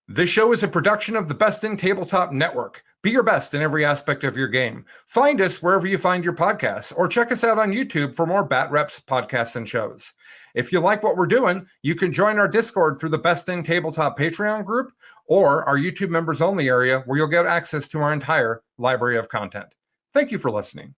This show is a production of the Best in Tabletop Network. Be your best in every aspect of your game. Find us wherever you find your podcasts, or check us out on YouTube for more Bat Reps podcasts and shows. If you like what we're doing, you can join our Discord through the Best in Tabletop Patreon group, or our YouTube members only area where you'll get access to our entire library of content. Thank you for listening.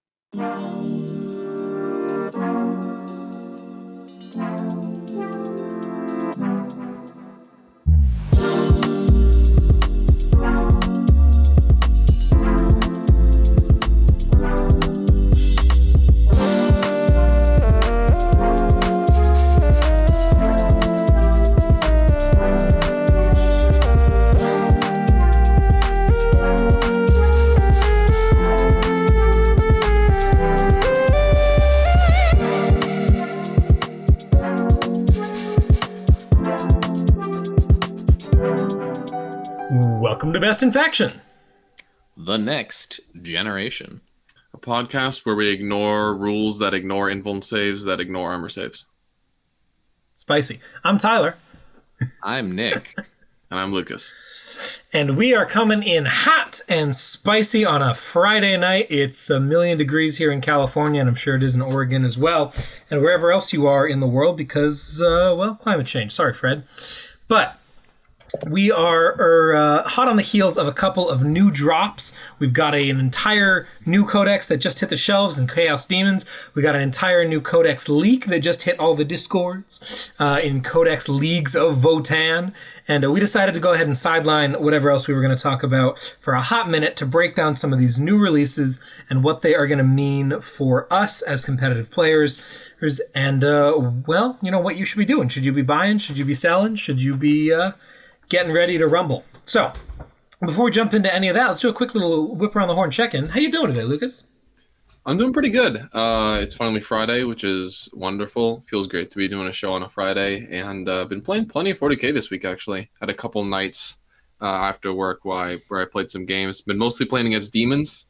Welcome to Best in Faction, the next generation. A podcast where we ignore rules that ignore invuln saves that ignore armor saves. Spicy. I'm Tyler. I'm Nick. And I'm Lucas. And we are coming in hot and spicy on a Friday night. It's 1,000,000 degrees here in California, and I'm sure it is in Oregon as well, and wherever else you are in the world because, climate change. Sorry, Fred. But we are hot on the heels of a couple of new drops. We've got an entire new codex that just hit the shelves in Chaos Daemons. We got an entire new codex leak that just hit all the discords in Codex Leagues of Votann. And we decided to go ahead and sideline whatever else we were going to talk about for a hot minute to break down some of these new releases and what they are going to mean for us as competitive players. And, what you should be doing. Should you be buying? Should you be selling? Should you be getting ready to rumble? So, before we jump into any of that, let's do a quick little whip around the horn check-in. How you doing today, Lucas? I'm doing pretty good. It's finally Friday, which is wonderful. Feels great to be doing a show on a Friday, and been playing plenty of 40k this week, actually. Had a couple nights after work where I played some games. Been mostly playing against Daemons,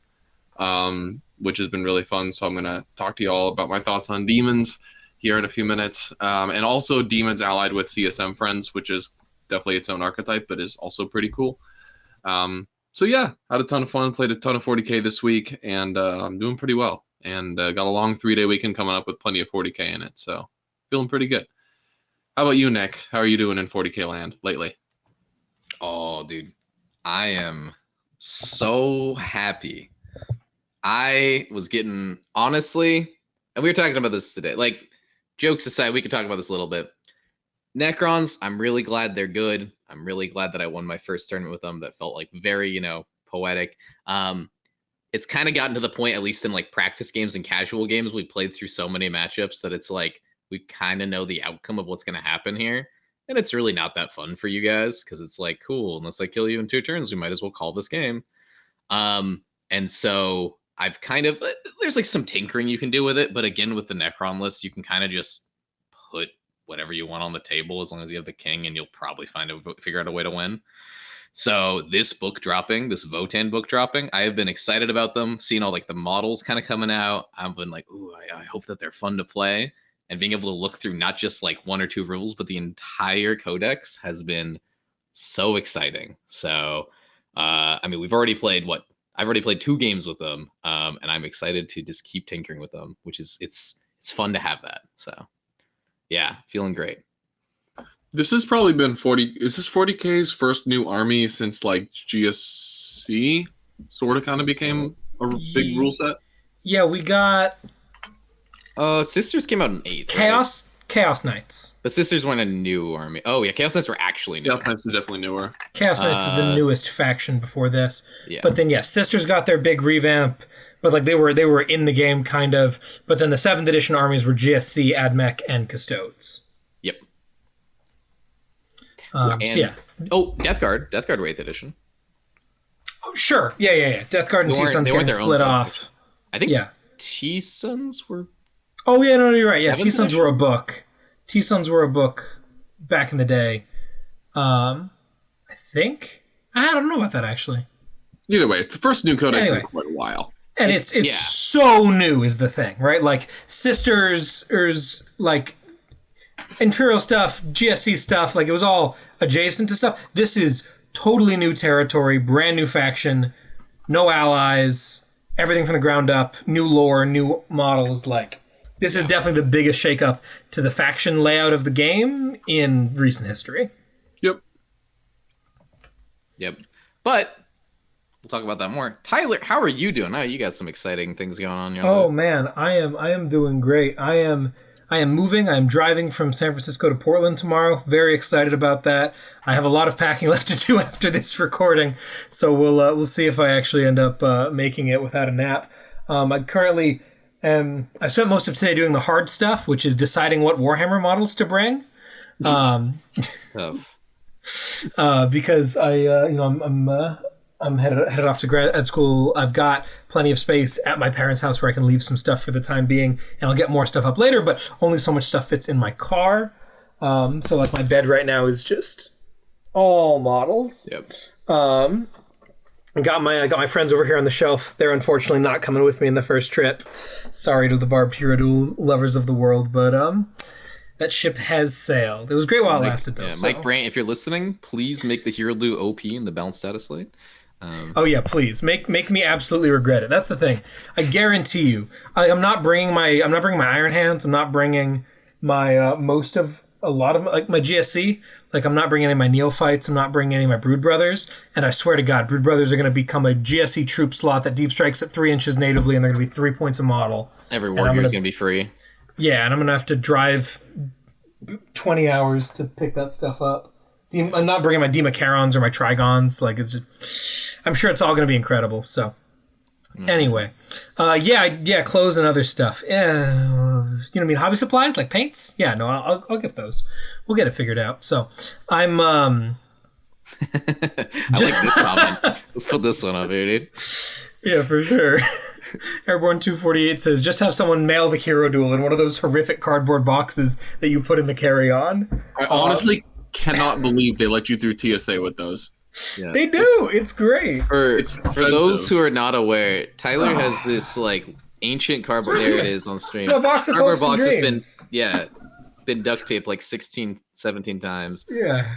which has been really fun, so I'm going to talk to you all about my thoughts on Daemons here in a few minutes. And also Daemons allied with CSM friends, which is definitely its own archetype, but is also pretty cool. So yeah, had a ton of fun, played a ton of 40k this week, and I'm doing pretty well. And got a long 3-day weekend coming up with plenty of 40k in it, so feeling pretty good. How about you, Nick? How are you doing in 40k land lately? Oh, dude, I am so happy. I was getting, honestly, and we were talking about this today, like, jokes aside, we could talk about this a little bit. Necrons, I'm really glad they're good. I'm really glad that I won my first tournament with them. That felt like very, poetic. It's kind of gotten to the point, at least in like practice games and casual games, we played through so many matchups that it's like we kind of know the outcome of what's going to happen here. And it's really not that fun for you guys because it's like, cool, unless I kill you in 2 turns, we might as well call this game. And so I've kind of, there's like some tinkering you can do with it. But again, with the Necron list, you can kind of just put whatever you want on the table as long as you have the king, and you'll probably figure out a way to win. So this Votann book dropping, I have been excited about them, seeing all like the models kind of coming out. I've been like, ooh, I hope that they're fun to play, and being able to look through not just like 1 or 2 rules, but the entire codex has been so exciting. So, we've already played I've already played 2 games with them, and I'm excited to just keep tinkering with them, which is, it's fun to have that. So yeah, feeling great. This has probably been 40k's first new army since like GSC sort of kind of became a big rule set? Yeah, we got Sisters came out in 8th. Chaos Knights. But Sisters weren't a new army. Oh yeah, Chaos Knights were actually new. Chaos Knights is definitely newer. Chaos Knights is the newest faction before this. Yeah. But then Sisters got their big revamp. But like they were in the game kind of. But then the 7th edition armies were GSC, AdMech, and Custodes. Yep. Death Guard were 8th edition. Oh sure, yeah. Death Guard and T-Sons getting split off. I think T-Sons were. Oh yeah, no, you're right. Yeah, T-Sons were a book. T-Sons were a book back in the day. I think I don't know about that actually. Either way, it's the first new codex in quite a while. And it's so new is the thing, right? Like Sisters, like Imperial stuff, GSC stuff, like it was all adjacent to stuff. This is totally new territory, brand new faction, no allies, everything from the ground up, new lore, new models. Like, this is definitely the biggest shakeup to the faction layout of the game in recent history. Yep. But we'll talk about that more. Tyler, how are you doing? I know you got some exciting things going on. Oh man, I am doing great. I am moving. I am driving from San Francisco to Portland tomorrow. Very excited about that. I have a lot of packing left to do after this recording, so we'll see if I actually end up making it without a nap. I currently I spent most of today doing the hard stuff, which is deciding what Warhammer models to bring. Tough. Because I'm headed off to grad school. I've got plenty of space at my parents' house where I can leave some stuff for the time being, and I'll get more stuff up later, but only so much stuff fits in my car. So like my bed right now is just all models. Yep. I got my friends over here on the shelf. They're unfortunately not coming with me in the first trip. Sorry to the barbed hero duel lovers of the world, but that ship has sailed. It was great while it lasted, though. Yeah, so. Mike Brandt, if you're listening, please make the Hero Duel OP in the balance status slate. Oh yeah, please make me absolutely regret it. That's the thing. I guarantee you, I'm not bringing my Iron Hands. I'm not bringing my a lot of like my GSC. Like, I'm not bringing any of my Neophytes. I'm not bringing any of my Brood Brothers. And I swear to God, Brood Brothers are going to become a GSC troop slot that deep strikes at 3 inches natively, and they're going to be 3 points a model. Every warrior is going to be free. Yeah, and I'm going to have to drive 20 hours to pick that stuff up. I'm not bringing my Demacarons or my Trigons. Like, it's just, I'm sure it's all going to be incredible. So, anyway. Clothes and other stuff. Hobby supplies, like paints? Yeah, no, I'll get those. We'll get it figured out. So, I'm... I like this comment. Let's put this one up here, dude. Yeah, for sure. Airborne 248 says, just have someone mail the Hero Duel in one of those horrific cardboard boxes that you put in the carry-on. I honestly cannot believe they let you through TSA with those. Yeah, they do. It's great. For those who are not aware, Tyler has this like ancient cardboard. There it is on screen. It's my box of cardboard hopes box and has been duct taped like 16, 17 times. Yeah.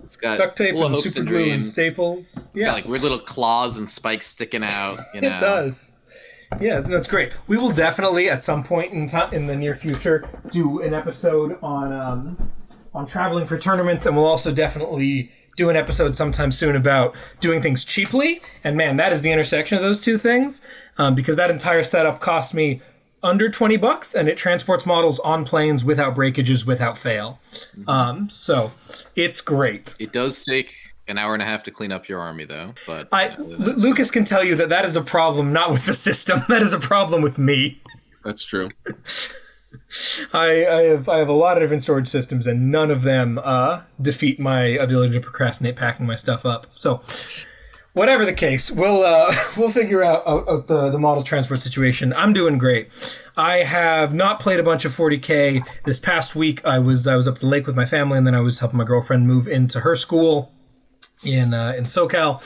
It's got duct tape and hopes super glue and staples. It's got like weird little claws and spikes sticking out. It does. Yeah, that's great. We will definitely at some point in the near future do an episode on traveling for tournaments, and we'll also definitely do an episode sometime soon about doing things cheaply. And man, that is the intersection of those two things, because that entire setup cost me under $20, and it transports models on planes without breakages, without fail. So it's great. It does take an hour and a half to clean up your army, though. But Lucas can tell you that is a problem not with the system. That is a problem with me. That's true. I have a lot of different storage systems, and none of them defeat my ability to procrastinate packing my stuff up. So, whatever the case, we'll figure out the model transport situation. I'm doing great. I have not played a bunch of 40K this past week. I was up at the lake with my family, and then I was helping my girlfriend move into her school in SoCal.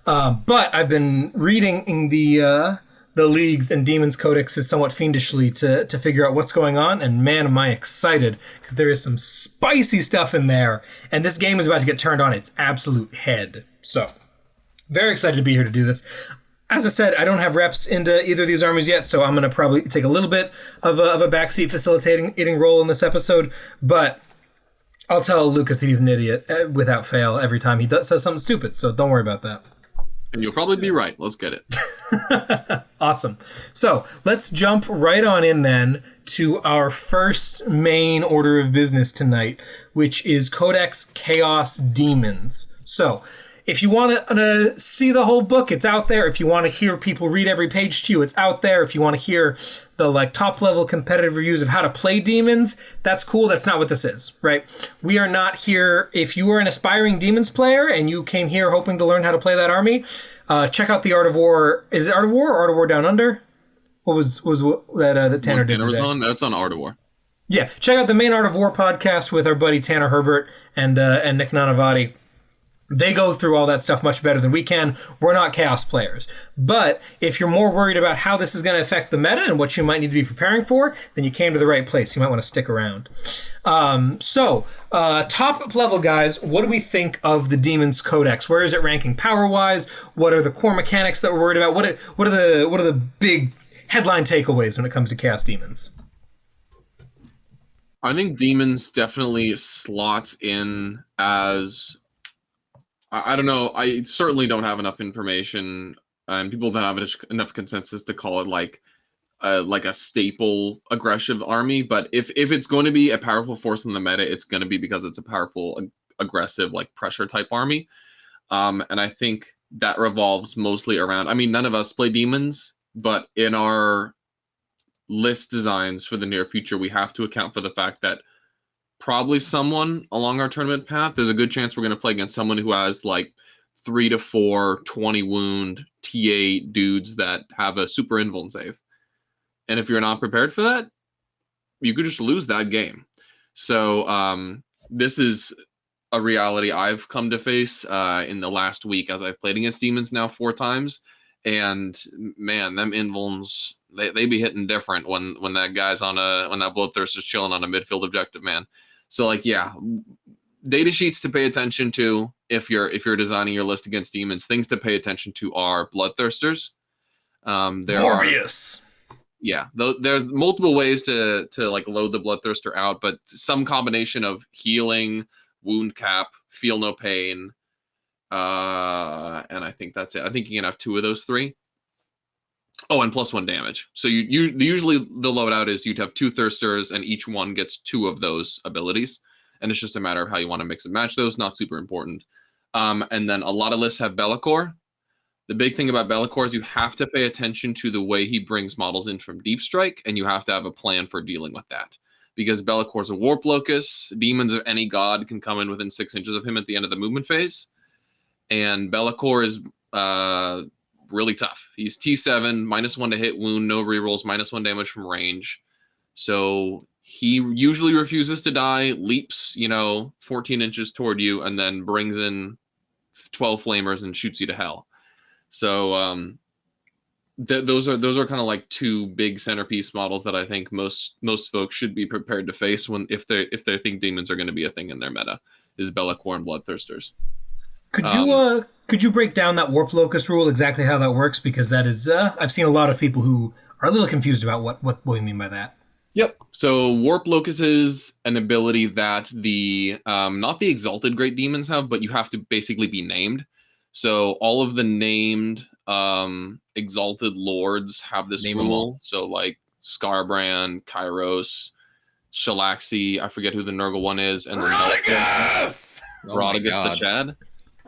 But I've been reading in the leagues and Daemons codexes somewhat fiendishly to figure out what's going on, and man, am I excited, because there is some spicy stuff in there, and this game is about to get turned on its absolute head. So, very excited to be here to do this. As I said, I don't have reps into either of these armies yet, so I'm going to probably take a little bit of a backseat facilitating role in this episode, but I'll tell Lucas that he's an idiot without fail every time he says something stupid, so don't worry about that. And you'll probably be right. Let's get it. Awesome. So let's jump right on in then to our first main order of business tonight, which is Codex Chaos Daemons. So if you want to see the whole book, it's out there. If you want to hear people read every page to you, it's out there. If you want to hear the top level competitive reviews of how to play demons, that's cool. That's not what this is, right? We are not here. If you are an aspiring demons player and you came here hoping to learn how to play that army, check out the Art of War. Is it Art of War or Art of War Down Under? What was that Tanner did? Was on. That's on Art of War. Yeah, check out the main Art of War podcast with our buddy Tanner Herbert and Nick Nanavati. They go through all that stuff much better than we can. We're not Chaos players. But if you're more worried about how this is going to affect the meta and what you might need to be preparing for, then you came to the right place. You might want to stick around. Top level guys, what do we think of the Daemons Codex? Where is it ranking power-wise? What are the core mechanics that we're worried about? What are the big headline takeaways when it comes to Chaos Demons? I think Demons definitely slots in as... I don't know. I certainly don't have enough information, and people don't have enough consensus to call it like a staple aggressive army. But if it's going to be a powerful force in the meta, it's going to be because it's a powerful, aggressive, like pressure type army. And I think that revolves mostly around. I mean, none of us play Demons, but in our list designs for the near future, we have to account for the fact that probably someone along our tournament path, there's a good chance we're going to play against someone who has like 3 to 4 20 wound TA dudes that have a super invuln save. And if you're not prepared for that, you could just lose that game. So this is a reality I've come to face in the last week as I've played against Demons now 4 times. And man, them invulns, they be hitting different when that guy's when that Bloodthirster's chilling on a midfield objective, man. So like, yeah, data sheets to pay attention to if you're designing your list against Demons. Things to pay attention to are Bloodthirsters. Morbius. There's multiple ways to like load the Bloodthirster out, but some combination of healing, wound cap, feel no pain, and I think that's it. I think you can have 2 of those 3. Oh, and +1 damage. So usually the loadout is you'd have 2 Thirsters, and each one gets 2 of those abilities. And it's just a matter of how you want to mix and match those. Not super important. And then a lot of lists have Be'lakor. The big thing about Be'lakor is you have to pay attention to the way he brings models in from Deep Strike, and you have to have a plan for dealing with that. Because Be'lakor's a Warp Locus. Demons of any god can come in within 6 inches of him at the end of the movement phase. And Be'lakor is really tough. He's T7, -1 to hit, wound, no rerolls, -1 damage from range. So he usually refuses to die, leaps, 14 inches toward you, and then brings in 12 flamers and shoots you to hell. So those are kind of like 2 big centerpiece models that I think most folks should be prepared to face if they think Demons are going to be a thing in their meta, is Be'lakor and Bloodthirsters. Could you break down that Warp Locus rule, exactly how that works? Because that is, I've seen a lot of people who are a little confused about what we mean by that. Yep. So Warp Locus is an ability that the not the Exalted Great Demons have, but you have to basically be named. So all of the named Exalted Lords have this rule. So like Skarbrand, Kairos, Shalaxi, I forget who the Nurgle one is, and then Rodriguez the Chad.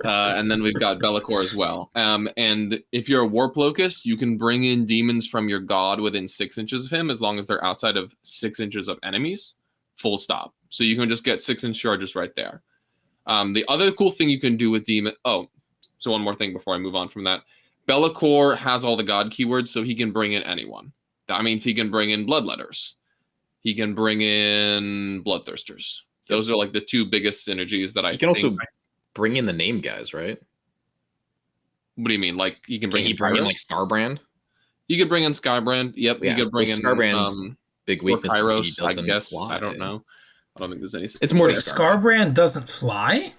And then we've got Be'lakor as well. And if you're a Warp Locus, you can bring in demons from your god within 6 inches of him, as long as they're outside of 6 inches of enemies, full stop. So you can just get 6-inch charges right there. The other cool thing you can do with demon... Oh, so one more thing before I move on from that. Be'lakor has all the god keywords, so he can bring in anyone. That means he can bring in Bloodletters. He can bring in Bloodthirsters. Those are like the 2 biggest synergies that I think... also bring in the name guys, right? What do you mean? Like you can bring in like Skarbrand? You could bring in Skybrand. Yep. Yeah. You could bring in Skarbrand's big weakness. Kairos, I guess. Fly. I don't know. I don't think there's any. It's more Skarbrand doesn't fly?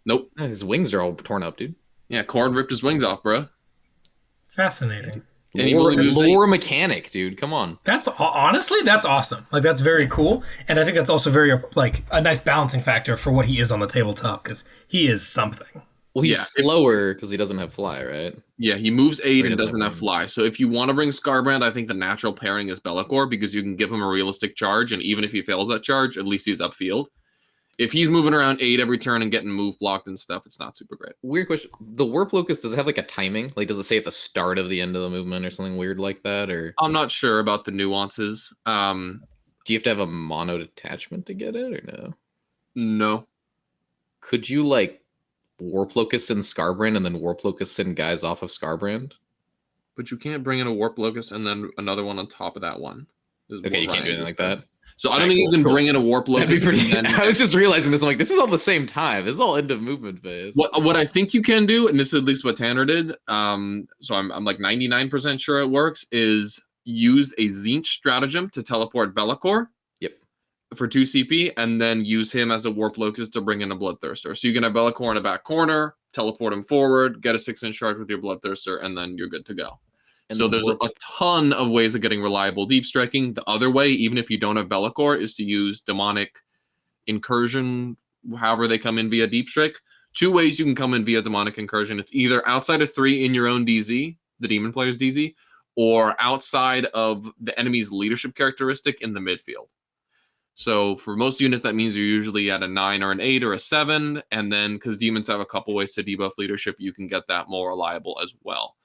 Nope. His wings are all torn up, dude. Yeah, Korn ripped his wings off, bro. Fascinating. Lore mechanic, dude. Come on. That's honestly, that's awesome. Like, that's very cool, and I think that's also very like a nice balancing factor for what he is on the tabletop, because he is something. Well, he's slower because he doesn't have fly, right? Yeah, he moves 8 and doesn't have fly. So if you want to bring Skarbrand, I think the natural pairing is Be'lakor, because you can give him a realistic charge, and even if he fails that charge, at least he's upfield. If he's moving around 8 every turn and getting move blocked and stuff, it's not super great. Weird question. The Warp Locust, does it have like a timing? Like, does it say at the start of the end of the movement or something weird like that? Or I'm not sure about the nuances. Do you have to have a mono detachment to get it, or no? No. Could you like Warp Locust and Skarbrand and then Warp Locust send guys off of Skarbrand? But you can't bring in a Warp Locust and then another one on top of that one. Okay, you can't do anything like that? So I don't think you can bring in a warp locus. I was just realizing this. I'm like, this is all the same time. This is all end of movement phase. What I think you can do, and this is at least what Tanner did. So I'm like 99% sure it works. Is use a Tzeentch stratagem to teleport Be'lakor. Yep. For 2 CP, and then use him as a warp locus to bring in a Bloodthirster. So you can have Be'lakor in a back corner, teleport him forward, get a 6-inch charge with your Bloodthirster, and then you're good to go. And so there's a ton of ways of getting reliable deep striking. The other way, even if you don't have Be'lakor, is to use demonic incursion, however they come in via deep strike. 2 ways you can come in via demonic incursion. It's either outside of 3 in your own DZ, the demon player's DZ, or outside of the enemy's leadership characteristic in the midfield. So for most units, that means you're usually at a 9 or an 8 or a 7. And then because demons have a couple ways to debuff leadership, you can get that more reliable as well.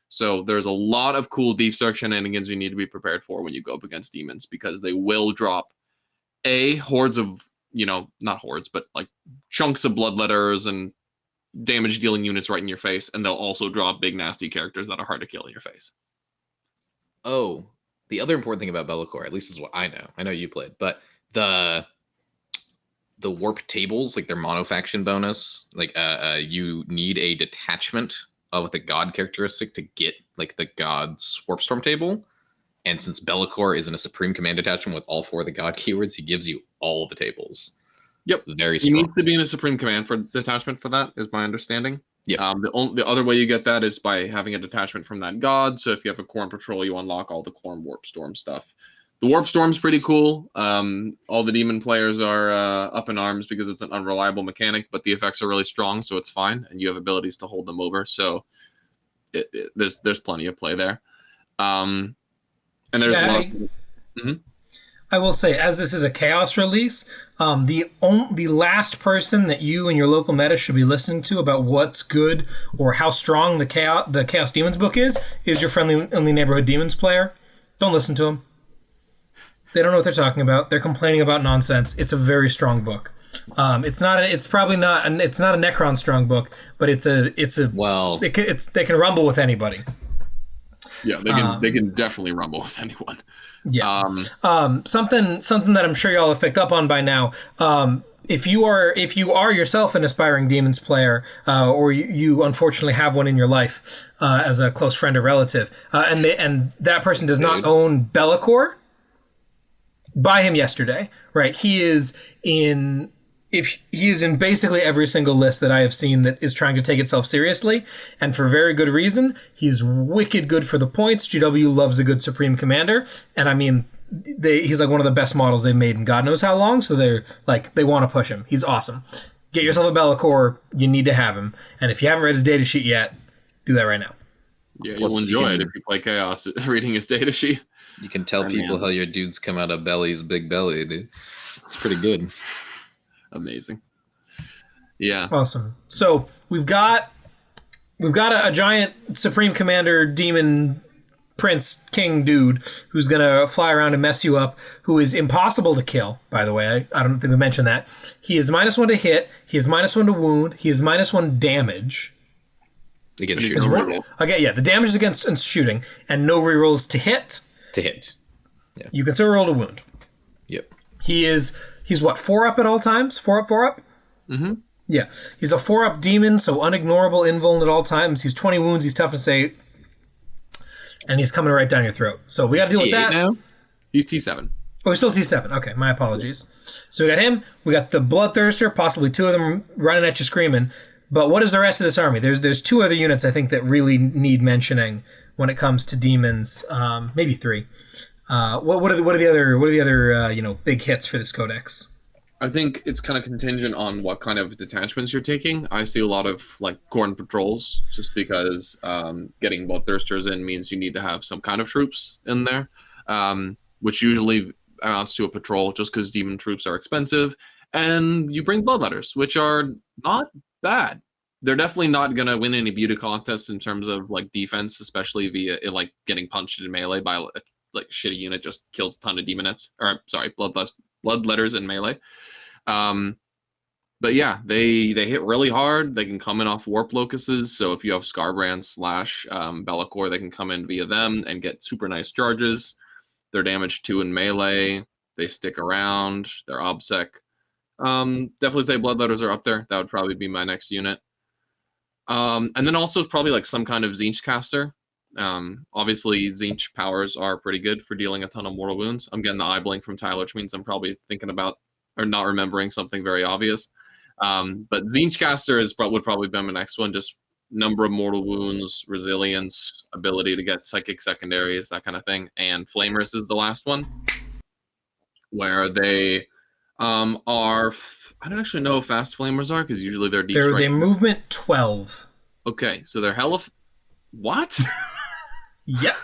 So there's a lot of cool deep strike shenanigans you need to be prepared for when you go up against demons, because they will drop hordes of, not hordes, but like chunks of bloodletters and damage dealing units right in your face. And they'll also drop big nasty characters that are hard to kill in your face. Oh, the other important thing about Be'lakor, at least is what I know you played, but the warp tables, like their monofaction bonus, like you need a detachment of the god characteristic to get like the god's warp storm table. And since Be'lakor is in a supreme command detachment with all 4 of the god keywords, he gives you all the tables. Yep. Very strong. He needs to be in a supreme command for detachment for that, is my understanding. Yeah. The other way you get that is by having a detachment from that god. So if you have a Khorne patrol, you unlock all the Khorne warp storm stuff. The warp storm's pretty cool. All the demon players are up in arms because it's an unreliable mechanic, but the effects are really strong, so it's fine, and you have abilities to hold them over. So there's plenty of play there. And there's a lot of... I will say, as this is a Chaos release, the last person that you and your local meta should be listening to about what's good or how strong the Chaos Demons book is your friendly neighborhood Demons player. Don't listen to them. They don't know what they're talking about. They're complaining about nonsense. It's a very strong book. It's not a Necron strong book, but they can rumble with anybody. Yeah, they can definitely rumble with anyone. Yeah. Something that I'm sure y'all have picked up on by now. If you are yourself an aspiring Demons player, or you unfortunately have one in your life as a close friend or relative, and that person does not own Be'lakor, buy him yesterday. Right? He is in basically every single list that I have seen that is trying to take itself seriously, and for very good reason. He's wicked good for the points. GW loves a good Supreme Commander, and I mean, he's like one of the best models they've made in God knows how long, so they want to push him. He's awesome. Get yourself a Be'lakor. You need to have him, and if you haven't read his data sheet yet, do that right now. Yeah, you'll enjoy it if you play Chaos reading his data sheet. You can tell people how your dudes come out of Belly's big belly, dude. It's pretty good. Amazing. Yeah. Awesome. So we've got a giant Supreme Commander Demon Prince King dude who's gonna fly around and mess you up, who is impossible to kill, by the way. I don't think we mentioned that. He is -1 to hit, he is -1 to wound, he is -1 damage. Against shooting. Okay, yeah, the damage is against shooting, and no rerolls to hit. Yeah. You can still roll to wound. Yep. He's what, 4-up at all times? 4-up? Mm-hmm. Yeah. He's a 4-up demon, so unignorable, invuln at all times. He's 20 wounds, he's toughness 8. And he's coming right down your throat. So we got to deal with that. Now? He's T7. Oh, he's still T7. Okay, my apologies. So we got him. We got the Bloodthirster, possibly 2 of them running at you screaming. But what is the rest of this army? There's 2 other units I think that really need mentioning when it comes to demons. Maybe 3. What are the other big hits for this codex? I think it's kind of contingent on what kind of detachments you're taking. I see a lot of like Khorne patrols, just because getting Bloodthirsters in means you need to have some kind of troops in there, which usually amounts to a patrol, just because demon troops are expensive. And you bring Bloodletters, which are not bad. They're definitely not going to win any beauty contests in terms of like defense, especially via like getting punched in melee by like shitty unit just kills a ton of demonettes, or sorry, bloodletters in melee. But yeah, they hit really hard. They can come in off warp locuses. So if you have Scarbrand / Be'lakor, they can come in via them and get super nice charges. They're damage 2 in melee. They stick around. They're obsec. Definitely say Bloodletters are up there. That would probably be my next unit. And then also probably like some kind of Tzeentch caster. Obviously, Tzeentch powers are pretty good for dealing a ton of mortal wounds. I'm getting the eye blink from Tyler, which means I'm probably thinking about or not remembering something very obvious. But Tzeentch caster would probably be my next one. Just number of mortal wounds, resilience, ability to get psychic secondaries, that kind of thing. And Flamers is the last one, where they are. I don't actually know how fast Flamers are because usually they're deep. They're movement 12. Okay, so they're hella. What? Yep.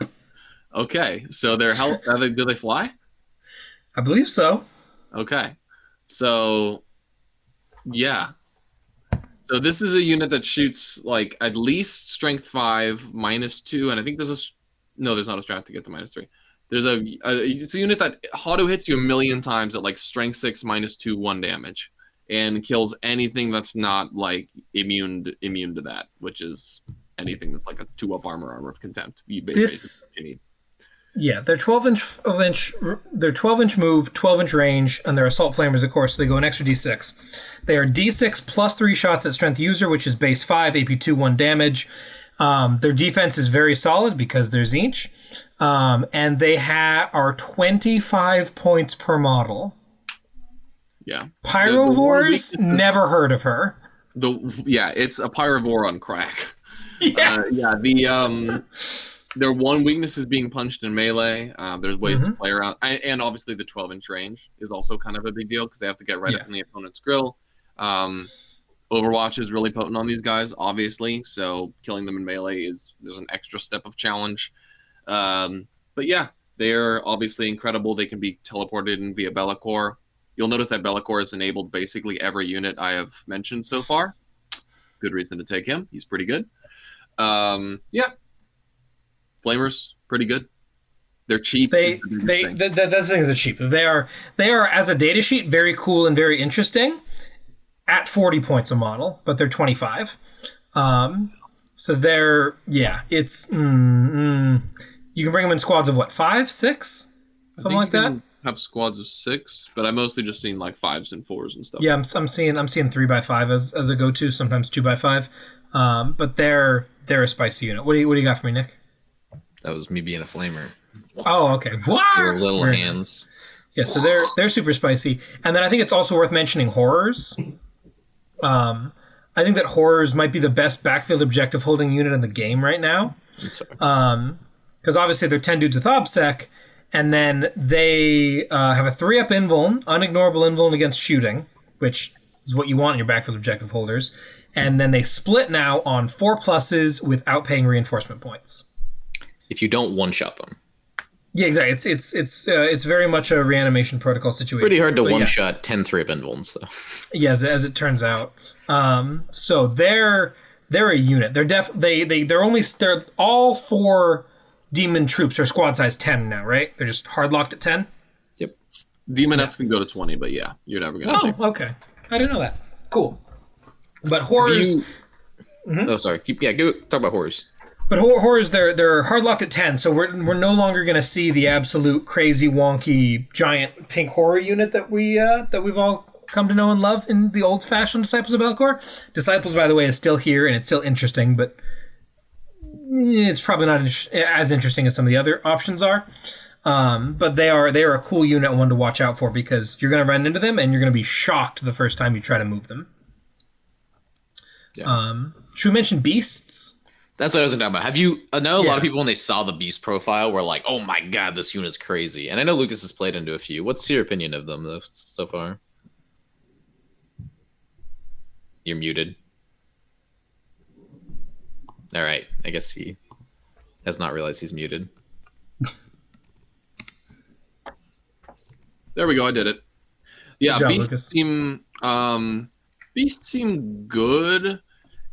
Okay, so they're do they fly? I believe so. Okay, so yeah. So this is a unit that shoots like at least strength 5, -2, and I think there's there's not a strat to get to -3. There's it's a unit that auto hits you 1,000,000 times at like strength 6 -2 1 damage, and kills anything that's not like immune to that, which is anything that's like a 2-up armor of contempt. You basically need. Yeah, they're 12-inch move, 12-inch range, and they're assault flamers, of course, so they go an extra d6. They are d6 plus 3 shots at strength user, which is base 5, AP 2, 1 damage. Their defense is very solid because they're Tzeentch. And they are 25 points per model. Yeah. Pyrovores, never heard of her. It's a Pyrovore on crack. Yes. Their one weakness is being punched in melee. There's ways to play around. And obviously the 12-inch range is also kind of a big deal because they have to get right up in the opponent's grill. Overwatch is really potent on these guys, obviously. So killing them in melee there's an extra step of challenge. But yeah, they're obviously incredible. They can be teleported in via Be'lakor. You'll notice that Be'lakor has enabled basically every unit I have mentioned so far. Good reason to take him. He's pretty good. Flamers, pretty good. They're cheap. That's the thing is they're cheap. They are as a data sheet very cool and very interesting at 40 points a model, but they're 25. So they're it's you can bring them in squads of what, 5, 6, something like that. Have squads of 6, but I've mostly just seen like 5s and 4s and stuff. Yeah, I'm seeing 3x5 as a go-to, sometimes 2x5. But they're a spicy unit. What do you got for me, Nick? That was me being a flamer. Oh, okay. Their little hands. Yeah, so they're super spicy. And then I think it's also worth mentioning horrors. I think that horrors might be the best backfield objective holding unit in the game right now. Because obviously they're 10 dudes with obsec, and then they have a 3-up invuln, unignorable invuln against shooting, which is what you want in your backfield objective holders. And then they split now on 4 pluses without paying reinforcement points. If you don't one-shot them. Yeah, exactly. It's very much a reanimation protocol situation. Pretty hard to one-shot 10 3-up invulns, though. Yeah, as it turns out. So they're a unit. They're all 4 demon troops are squad size 10 now, right? They're just hard locked at 10. Yep. Demonettes can go to 20, but yeah, you're never gonna. Oh, okay. I didn't know that. Cool. But horrors. Oh, sorry. Go talk about horrors. But horrors, they're hard locked at 10, so we're no longer going to see the absolute crazy, wonky, giant pink horror unit that we've all come to know and love in the old-fashioned Disciples of Be'lakor. Disciples, by the way, is still here and it's still interesting, but it's probably not as interesting as some of the other options are. But they are a cool unit and one to watch out for because you're going to run into them and you're going to be shocked the first time you try to move them. Yeah. Should we mention beasts? That's what I was going to talk about. I know a lot of people when they saw the beast profile were like, oh my god, this unit's crazy. And I know Lucas has played into a few. What's your opinion of them though, so far? You're muted. All right. I guess he has not realized he's muted. There we go. I did it. Yeah, job, beasts seem good.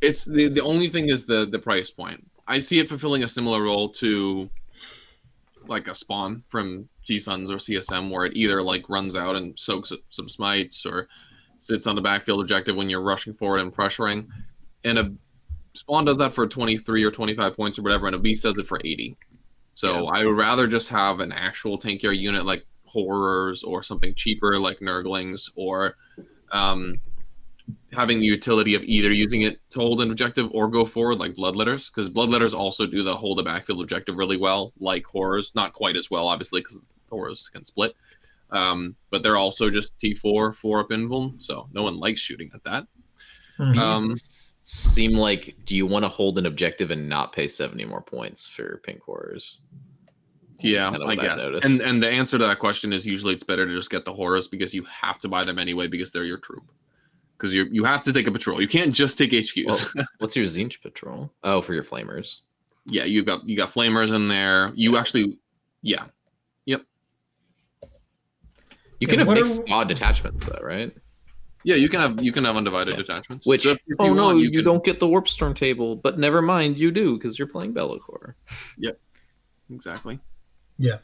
It's the only thing is the price point. I see it fulfilling a similar role to like a spawn from G-Suns or CSM where it either like runs out and soaks some smites or sits on the backfield objective when you're rushing forward and pressuring. And a spawn does that for 23 or 25 points or whatever, and a beast does it for 80. So I would rather just have an actual tankier unit like horrors or something cheaper like Nurglings, or having the utility of either using it to hold an objective or go forward like Bloodletters, because Bloodletters also do the hold a backfield objective really well, like horrors. Not quite as well, obviously, because horrors can split. But they're also just T4, 4-up invuln, so no one likes shooting at that. These seem like, do you want to hold an objective and not pay 70 more points for pink horrors? Yeah, I guess. And the answer to that question is usually it's better to just get the horrors, because you have to buy them anyway because they're your troop. Because you have to take a patrol. You can't just take HQs. Well, what's your Zinch patrol? Oh, for your flamers. Yeah, you got flamers in there. You actually, yeah, yep. You can have mixed odd detachments though, right? Yeah, you can have undivided detachments. Which so you don't get the Warp Storm table, but never mind, you do because you're playing Be'lakor. Yep, exactly. Yeah.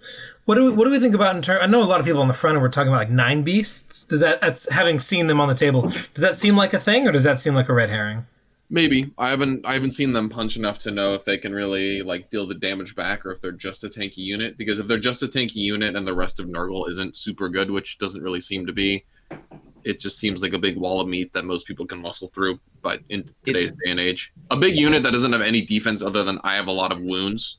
What do we think about in terms? I know a lot of people on the front were talking about like 9 beasts. That's having seen them on the table, does that seem like a thing, or does that seem like a red herring? Maybe. I haven't seen them punch enough to know if they can really like deal the damage back, or if they're just a tanky unit. Because if they're just a tanky unit and the rest of Nurgle isn't super good, which doesn't really seem to be, it just seems like a big wall of meat that most people can muscle through. But in today's day and age, a big unit that doesn't have any defense other than I have a lot of wounds.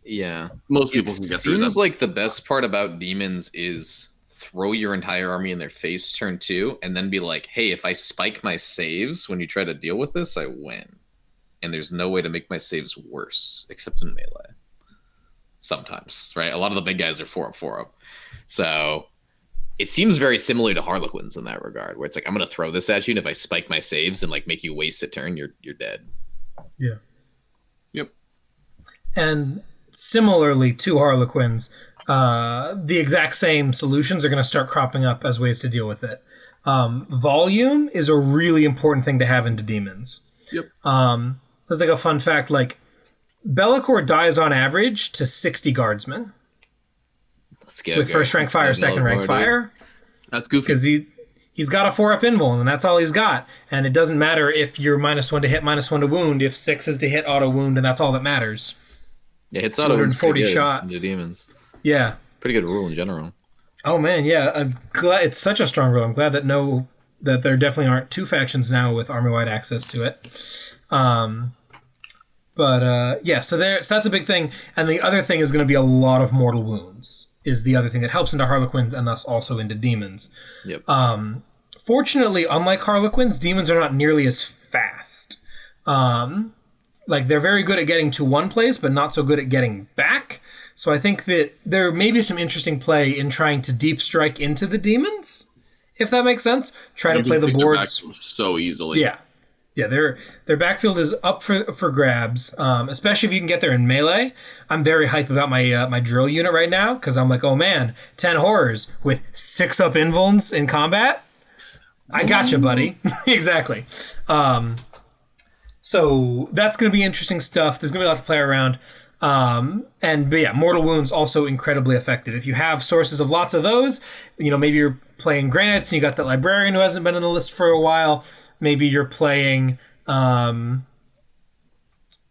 Yeah, most people can get through them. Seems like the best part about demons is throw your entire army in their face turn 2, and then be like, hey, if I spike my saves when you try to deal with this, I win. And there's no way to make my saves worse, except in melee. Sometimes, right? A lot of the big guys are 4-up, 4-up. So it seems very similar to Harlequins in that regard, where it's like, I'm going to throw this at you, and if I spike my saves and like make you waste a turn, you're dead. Yeah. Yep. And similarly to Harlequins, the exact same solutions are going to start cropping up as ways to deal with it. Volume is a really important thing to have into demons. Yep. There's like a fun fact, like Be'lakor dies on average to 60 guardsmen. Let's go. With first rank fire, second rank fire. That's goofy. Because he's got a 4-up invuln, and that's all he's got. And it doesn't matter if you're -1 to hit, -1 to wound, if 6 is to hit auto wound, and that's all that matters. Yeah, hits auto wounds 240 pretty good shots. into demons. Yeah. Pretty good rule in general. Oh man, yeah. I'm glad it's such a strong rule. I'm glad that there definitely aren't 2 factions now with army-wide access to it. Yeah, so that's a big thing. And the other thing is going to be a lot of mortal wounds is the other thing that helps into Harlequins and thus also into demons. Yep. Fortunately, unlike Harlequins, demons are not nearly as fast. Like they're very good at getting to one place, but not so good at getting back. So I think that there may be some interesting play in trying to deep strike into the demons, if that makes sense. Try to play the boards so easily. Yeah. Yeah, their backfield is up for grabs, especially if you can get there in melee. I'm very hype about my drill unit right now because I'm like, oh man, 10 horrors with 6-up invulns in combat. I gotcha, buddy. Exactly. So that's going to be interesting stuff. There's going to be a lot to play around. But yeah, mortal wounds also incredibly effective. If you have sources of lots of those, maybe you're playing Granites and you got that librarian who hasn't been on the list for a while. Maybe you're playing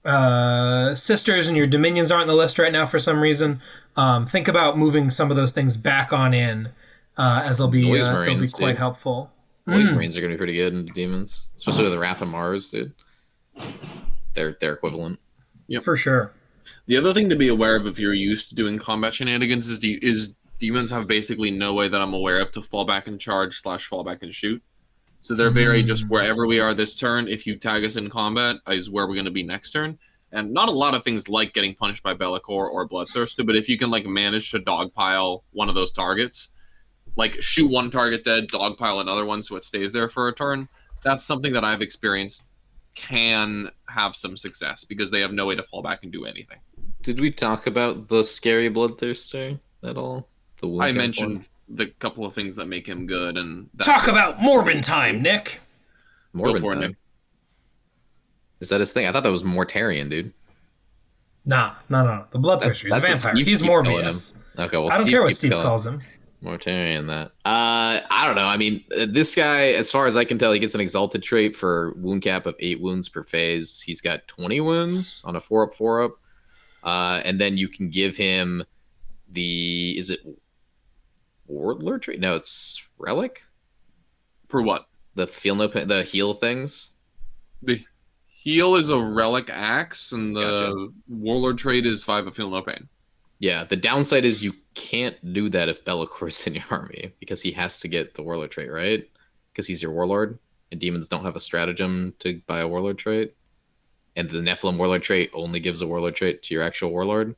Sisters and your Dominions aren't on the list right now for some reason. Think about moving some of those things back on in, as they'll be quite helpful. Noise Marines are going to be pretty good in demons, especially with the Wrath of Mars, dude. They're equivalent. Yep. For sure. The other thing to be aware of if you're used to doing combat shenanigans is demons have basically no way that I'm aware of to fall back and charge / fall back and shoot. So they're very just wherever we are this turn, if you tag us in combat, is where we're going to be next turn. And not a lot of things like getting punished by Be'lakor or Bloodthirster, but if you can manage to dogpile one of those targets, shoot one target dead, dogpile another one so it stays there for a turn, that's something that I've experienced can have some success because they have no way to fall back and do anything. Did we talk about the scary Bloodthirster at all? I mentioned the couple of things that make him good, and talk about Morbin time, Nick. Morbin time. Nick. Is that his thing? I thought that was Mortarion, dude. No. The Bloodthirster. He's a vampire. He's Morbius. Okay, well, I don't care what Steve calls him. Mortarion, that. I don't know. I mean, this guy, as far as I can tell, he gets an exalted trait for wound cap of 8 wounds per phase. He's got 20 wounds on a 4-up, 4-up. And then you can give him warlord trait? No, it's relic. For what? The the heal things. The heal is a relic axe, and the Gotcha. warlord trait is 5 of feel no pain. Yeah, the downside is you can't do that if Bellacor's in your army because he has to get the warlord trait, right? Because he's your warlord, and demons don't have a stratagem to buy a warlord trait, and the Nephilim warlord trait only gives a warlord trait to your actual warlord.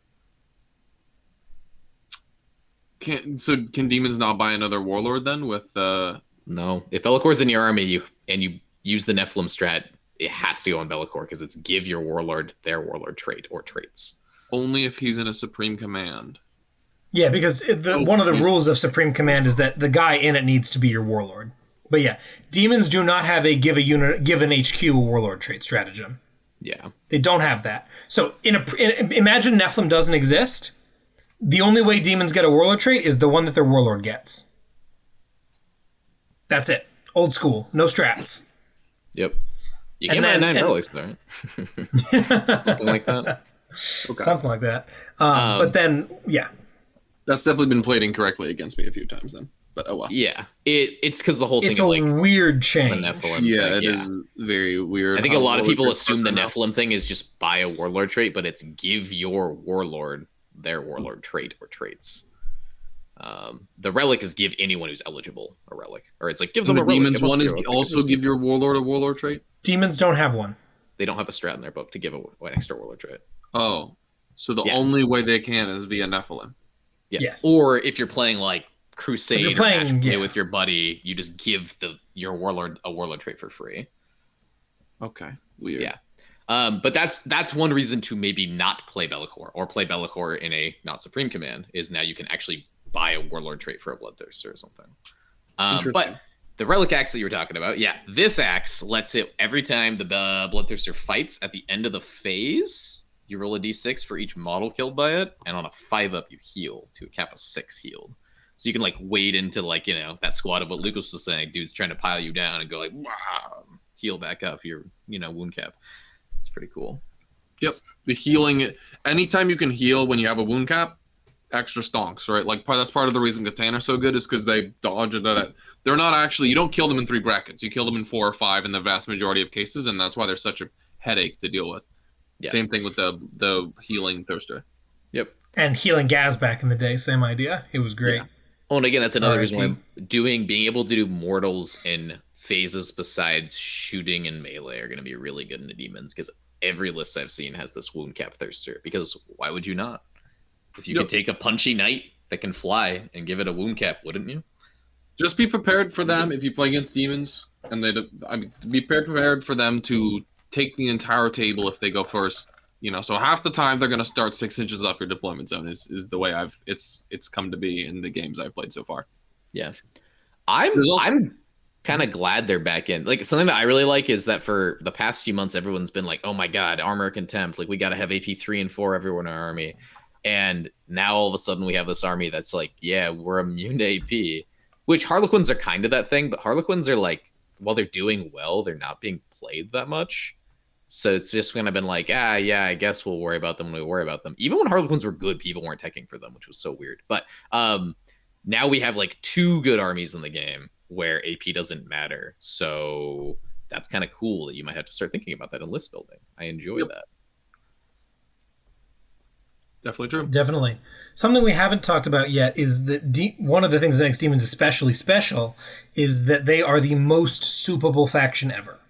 Can demons not buy another warlord then with No, if Bellacor's in your army and you use the Nephilim strat, it has to go on Be'lakor because it's give your warlord their warlord trait or traits. only if he's in a supreme command? Yeah, because one of the he's- rules of Supreme Command is that the guy in it needs to be your warlord. But yeah, demons do not have a give an HQ a warlord trait stratagem. Yeah. They don't have that. So imagine Nephilim doesn't exist. The only way demons get a warlord trait is the one that their warlord gets. That's it. Old school. No strats. Yep. You And can't buy then- 9 relics there. Something like that. Okay. Something like that. But then, yeah. That's definitely been played incorrectly against me a few times then. But oh well. Yeah. It's because the whole thing It's of a like weird the change. Nephilim. Yeah, thing, it is very weird. I think a how lot of warlord people traits assume the work now. Nephilim thing is just buy a warlord trait, but it's give your warlord their warlord trait or traits. The relic is give anyone who's eligible a relic, or it's like give them And a the relic. demons It must one be a is relic. also give your warlord a warlord trait. Demons don't have one. They don't have a strat in their book to give an extra warlord trait. Oh, so the Yeah. only way they can is via Nephilim. Yeah. Yes. Or if you're playing like Crusade you're or playing- Match Play yeah. with your buddy, you just give your warlord a warlord trait for free. Okay, weird. Yeah. But that's one reason to maybe not play Be'lakor or play Be'lakor in a not Supreme Command is now you can actually buy a warlord trait for a Bloodthirster or something. Interesting. But the relic axe that you were talking about, yeah, this axe lets it every time the Bloodthirster fights at the end of the phase, you roll a d6 for each model killed by it, and on a 5-up you heal to a cap of 6 healed. So you can like wade into like, you know, that squad of what Lucas was saying, dude's trying to pile you down and go like, "Wah," heal back up your, wound cap. It's pretty cool. Yep. The healing, anytime you can heal when you have a wound cap, extra stonks, right? Like that's part of the reason Votann are so good is because they dodge it. They're not actually, you don't kill them in 3 brackets. You kill them in 4 or 5 in the vast majority of cases, and that's why they're such a headache to deal with. Yeah. Same thing with the healing thirster. Yep. And healing Gaz back in the day, same idea. It was great. Yeah. Oh, and again, that's another reason why RIP. being able to do mortals in phases besides shooting and melee are going to be really good in the demons because every list I've seen has this wound cap thirster. Because why would you not? If you Yep. could take a punchy knight that can fly and give it a wound cap, wouldn't you? Just be prepared for them if you play against demons, and be prepared for them to take the entire table if they go first. So half the time they're going to start 6 inches off your deployment zone is the way it's come to be in the games I've played so far. Yeah. I'm kind of glad they're back in. Like something that I really like is that for the past few months, everyone's been like, oh my God, armor of contempt. Like we got to have AP 3 and 4 everywhere in our army. And now all of a sudden we have this army that's like, yeah, we're immune to AP, which Harlequins are kind of that thing, but Harlequins are like, while they're doing well, they're not being played that much. So it's just kind of been like, yeah, I guess we'll worry about them when we worry about them. Even when Harlequins were good, people weren't teching for them, which was so weird. But now we have like 2 good armies in the game where AP doesn't matter. So that's kind of cool that you might have to start thinking about that in list building. I enjoy that. Definitely true. Definitely. Something we haven't talked about yet is that one of the things that makes demons especially special is that they are the most soupable faction ever.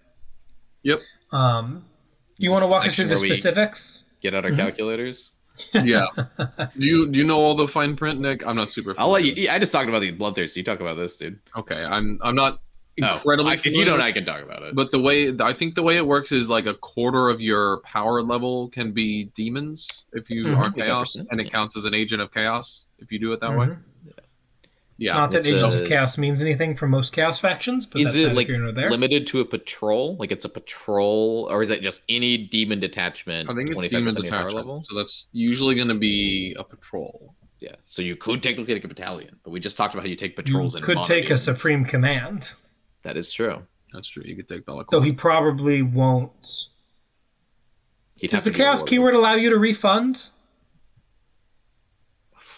Yep. You want to walk us Section through the where we specifics? Get out our calculators. Yeah. Do you know all the fine print, Nick? I'm not super. I'll let familiar. you. I just talked about the Bloodthirst. You talk about this, dude. Okay, I'm not incredibly. If you familiar, don't, I can talk about it. But I think the way it works is like a quarter of your power level can be demons if you are chaos, 25%, and it yeah. counts as an agent of chaos if you do it that way. Yeah. Not that It's, Agents of Chaos means anything for most Chaos factions, but Is that's it neither like here nor there. limited to a patrol? Like it's a patrol, or is it just any demon detachment? I think it's 25% demon of your power detachment, level. so that's usually going to be a patrol. Yeah, so you could technically take a battalion, but we just talked about how you take You patrols and could take a monodemons. Supreme Command, That is true. That's true. You could take Be'lakor. though he probably won't. He'd Does have the to be a Chaos warlord. keyword allow you to refund?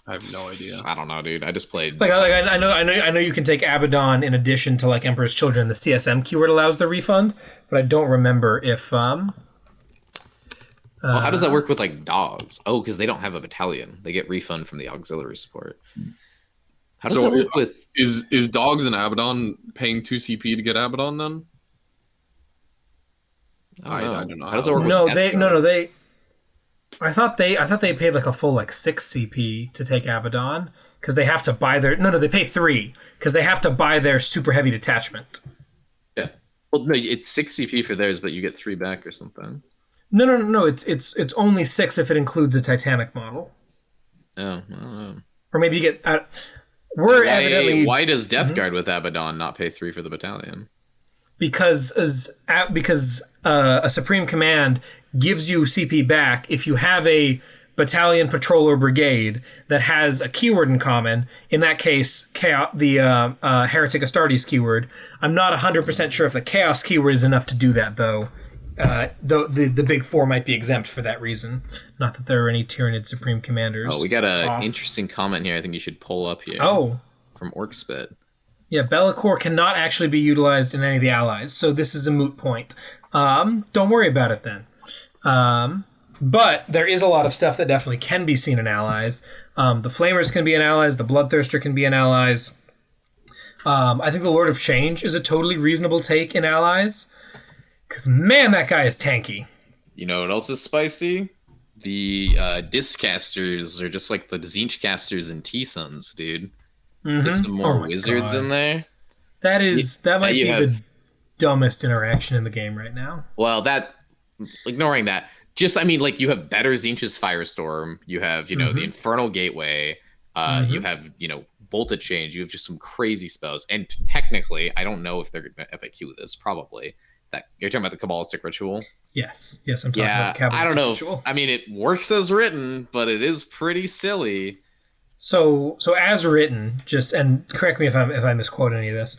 I have no idea. I don't know, dude. I just played. I know you can take Abaddon in addition to like Emperor's Children. The CSM keyword allows the refund, but I don't remember if well, how does that work with like dogs? Oh, because they don't have a battalion. They get refund from the auxiliary support. How does that work with? Is dogs and Abaddon paying 2 CP to get Abaddon then? I don't know. How does it work? No, with they. I thought they paid like a full like 6 CP to take Abaddon because they have to buy their. No, they pay 3 because they have to buy their super heavy detachment. Yeah. Well, no, it's 6 CP for theirs, but you get 3 back or something. No. It's only 6 if it includes a Titanic model. Oh, I don't know. Or maybe you get. Why does Death Guard with Abaddon not pay 3 for the battalion? Because a Supreme Command gives you CP back if you have a battalion, patrol, or brigade that has a keyword in common. In that case, the Heretic Astartes keyword. I'm not 100% sure if the Chaos keyword is enough to do that, though. The big 4 might be exempt for that reason. Not that there are any Tyrannid Supreme Commanders. Oh, we got an interesting comment here I think you should pull up here. Oh. From Orcspit. Yeah, Bellicor cannot actually be utilized in any of the allies, so this is a moot point. Don't worry about it then. But there is a lot of stuff that definitely can be seen in allies. The Flamers can be in allies. The Bloodthirster can be in allies. I think the Lord of Change is a totally reasonable take in allies. Because, man, that guy is tanky. You know what else is spicy? The Discasters are just like the Tzeentch casters in T-Suns, dude. Mm-hmm. Get some more wizards in there. That might be the dumbest interaction in the game right now. Well, ignoring that, like you have better Tzeentch's Firestorm. You have, the Infernal Gateway. You have, Bolt of Change. You have just some crazy spells. And technically, I don't know if they're going to FAQ this. Probably. That you're talking about the Kabbalistic Ritual. Yes, I'm talking about the Kabbalistic I don't know. Ritual. It works as written, but it is pretty silly. So as written, and correct me if I misquote any of this,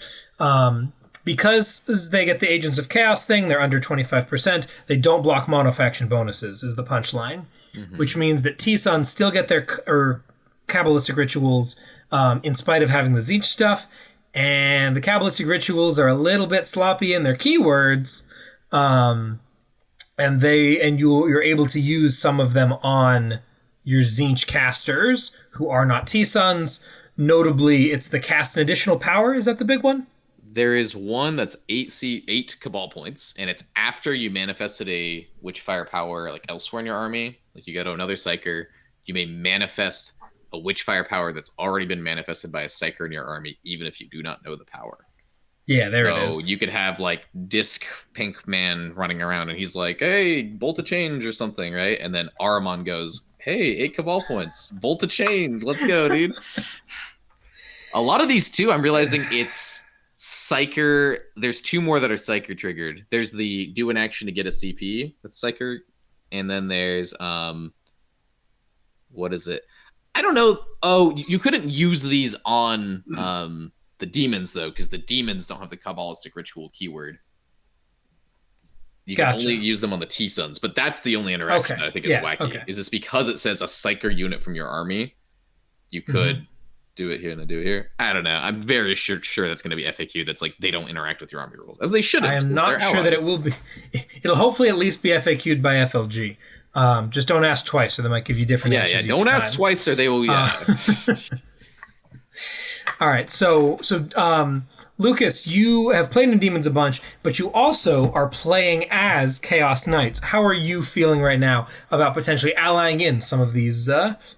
because they get the Agents of Chaos thing, they're under 25%. They don't block monofaction bonuses, is the punchline, which means that T-Suns still get their Kabbalistic Rituals in spite of having the Tzeentch stuff, and the Kabbalistic Rituals are a little bit sloppy in their keywords, and you're able to use some of them on your Tzeentch casters who are not T-Suns. Notably, it's the cast an additional power. Is that the big one? There is one that's 8 Cabal points, and it's after you manifested a Witchfire power like elsewhere in your army. Like you go to another Psyker, you may manifest a Witchfire power that's already been manifested by a Psyker in your army, even if you do not know the power. Yeah, it is. So you could have like Disc Pink Man running around, and he's like, "Hey, Bolt of Change" or something, right? And then Ahriman goes, "Hey, 8 Cabal points, Bolt of Change, let's go, dude." A lot of these too, I'm realizing it's Psyker. There's 2 more that are Psyker triggered. There's the do an action to get a CP, that's Psyker, and then there's what is it? I don't know. Oh, you couldn't use these on the demons though, because the demons don't have the Kabbalistic Ritual keyword. You can only use them on the T-Suns, but that's the only interaction that I think is wacky. Okay. Is this because it says a Psyker unit from your army? You could do it here and then do it here. I don't know. I'm very sure that's going to be FAQ. That's like they don't interact with your army rules, as they shouldn't. I am not sure that it will be. It'll hopefully at least be FAQ'd by FLG. Just don't ask twice, or they might give you different answers. Don't ask twice, or they will. All right, so Lucas, you have played in Demons a bunch, but you also are playing as Chaos Knights. How are you feeling right now about potentially allying in some of these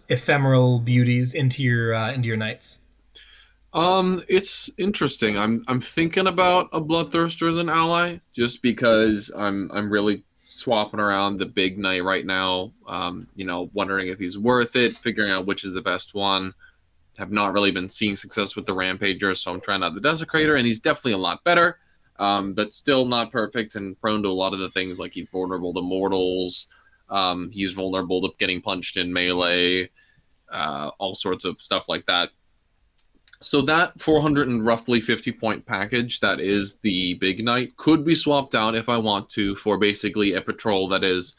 ephemeral beauties into your knights? It's interesting. I'm thinking about a Bloodthirster as an ally, just because I'm really swapping around the big knight right now. Wondering if he's worth it, figuring out which is the best one. Have not really been seeing success with the Rampager, so I'm trying out the Desecrator, and he's definitely a lot better, but still not perfect and prone to a lot of the things, like he's vulnerable to mortals, he's vulnerable to getting punched in melee, all sorts of stuff like that. So that 400 and roughly 50-point package that is the Big Knight could be swapped out if I want to for basically a patrol that is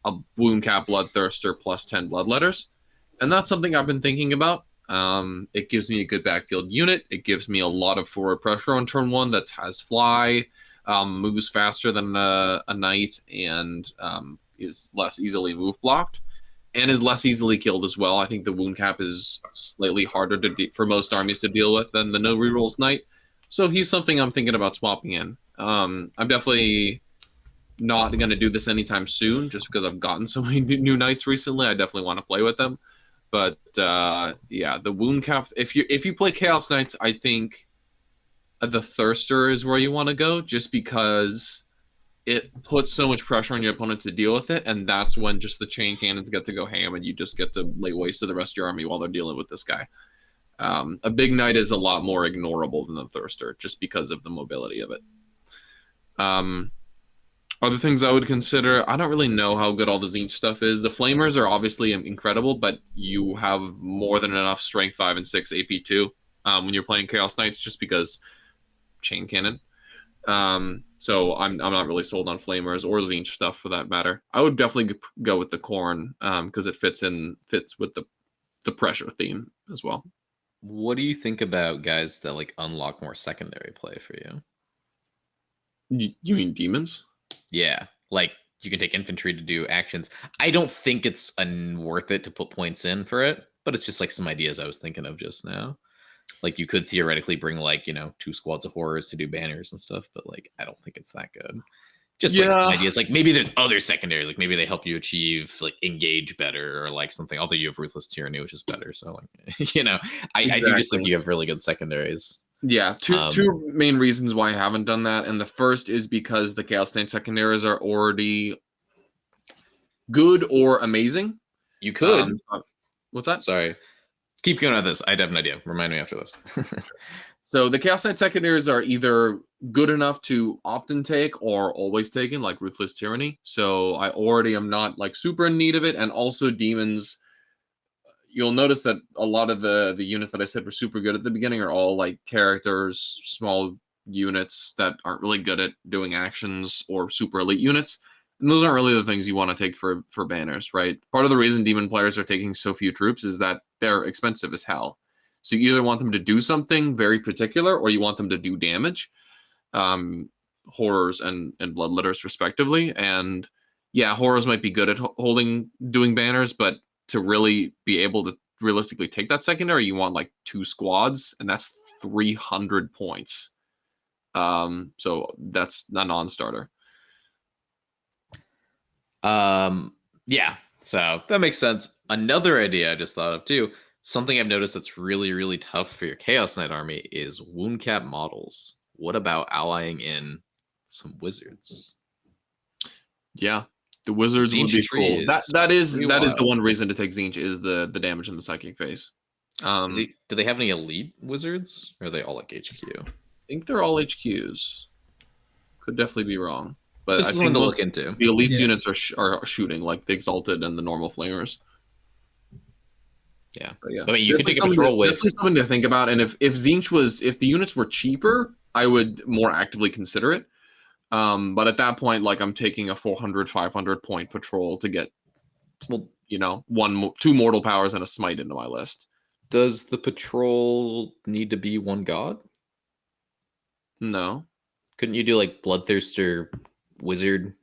a Wound Cap Bloodthirster plus 10 Bloodletters. And that's something I've been thinking about. It gives me a good backfield unit. It gives me a lot of forward pressure on turn 1 that has fly, moves faster than a knight, and is less easily move blocked, and is less easily killed as well. I think the wound cap is slightly harder for most armies to deal with than the no rerolls knight. So he's something I'm thinking about swapping in. I'm definitely not going to do this anytime soon, just because I've gotten so many new knights recently. I definitely want to play with them. But yeah, the wound cap. If you play Chaos Knights, I think the Thirster is where you want to go, just because it puts so much pressure on your opponent to deal with it, and that's when just the chain cannons get to go ham, and you just get to lay waste to the rest of your army while they're dealing with this guy. A big knight is a lot more ignorable than the Thirster, just because of the mobility of it. Other things I would consider, I don't really know how good all the Tzeentch stuff is. The Flamers are obviously incredible, but you have more than enough Strength 5 and 6 AP2 when you're playing Chaos Knights, just because chain cannon. So I'm not really sold on Flamers or Tzeentch stuff for that matter. I would definitely go with the Khorne because it fits with the pressure theme as well. What do you think about guys that like unlock more secondary play for you? You mean demons? Yeah, like you can take infantry to do actions. I don't think it's worth it to put points in for it, but it's just like some ideas I was thinking of just now. Like you could theoretically bring like 2 squads of horrors to do banners and stuff, but like I don't think it's that good. Just like some ideas, like maybe there's other secondaries, like maybe they help you achieve like engage better or like something. Although you have ruthless tyranny, which is better. So like I do just think you have really good secondaries. Yeah, two main reasons why I haven't done that, and the first is because the Chaos Knight secondaries are already good or amazing. You could. What's that? Sorry. Keep going on this. I have an idea. Remind me after this. So the Chaos Knight secondaries are either good enough to often take or always taken, like Ruthless Tyranny. So I already am not like super in need of it. And also demons, you'll notice that a lot of the units that I said were super good at the beginning are all like characters, small units that aren't really good at doing actions, or super elite units. And those aren't really the things you want to take for banners, right? Part of the reason demon players are taking so few troops is that they're expensive as hell. So you either want them to do something very particular, or you want them to do damage, horrors and bloodletters respectively. And yeah, horrors might be good at doing banners, but to really be able to realistically take that secondary, you want like 2 squads, and that's 300 points. So that's a non-starter. Yeah, so that makes sense. Another idea I just thought of too, something I've noticed that's really, really tough for your Chaos Knight army is wound cap models. What about allying in some wizards? Yeah, the wizards would be cool. That is the one reason to take Tzeentch is the damage in the psychic phase. Do they have any elite wizards, or are they all like HQ? I think they're all HQs. Could definitely be wrong. But this I is think one to look into. The elites units are shooting, like the Exalted and the normal Flamers. Yeah. But yeah. I mean, you could take a patrol with. Definitely something to think about. And if the units were cheaper, I would more actively consider it. But at that point, like I'm taking a 400, 500 point patrol to get, 2 mortal powers and a smite into my list. Does the patrol need to be 1 god? No. Couldn't you do like Bloodthirster wizard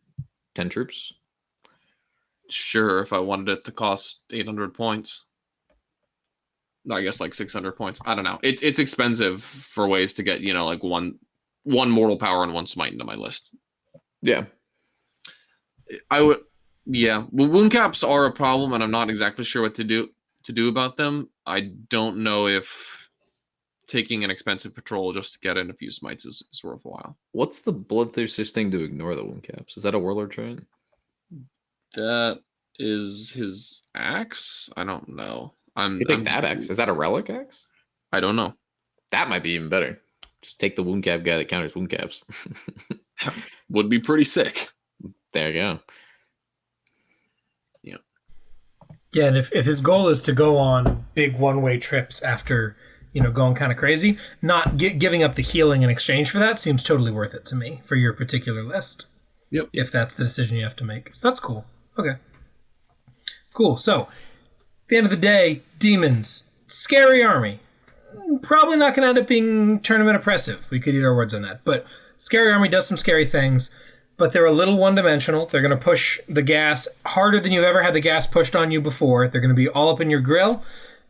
10 troops? Sure, if I wanted it to cost 800 points. No, I guess like 600 points. I don't know. It's expensive for ways to get, like one mortal power and 1 smite into my list. Yeah. Well, wound caps are a problem, and I'm not exactly sure what to do about them. I don't know if taking an expensive patrol just to get in a few smites is worthwhile. What's the Bloodthirster's thing to ignore the wound caps? Is that a warlord trait? That is his axe? I don't know. You take that axe. Is that a relic axe? I don't know. That might be even better. Just take the wound cap guy that counters wound caps. That would be pretty sick. There you go. Yeah. Yeah, and if his goal is to go on big one-way trips after, going kind of crazy, not giving up the healing in exchange for that seems totally worth it to me for your particular list. Yep. If that's the decision you have to make. So that's cool. Okay. Cool. So At the end of the day, Demons, scary army. Probably not going to end up being tournament oppressive. We could eat our words on that. But scary army does some scary things, but they're a little one-dimensional. They're going to push the gas harder than you've ever had the gas pushed on you before. They're going to be all up in your grill.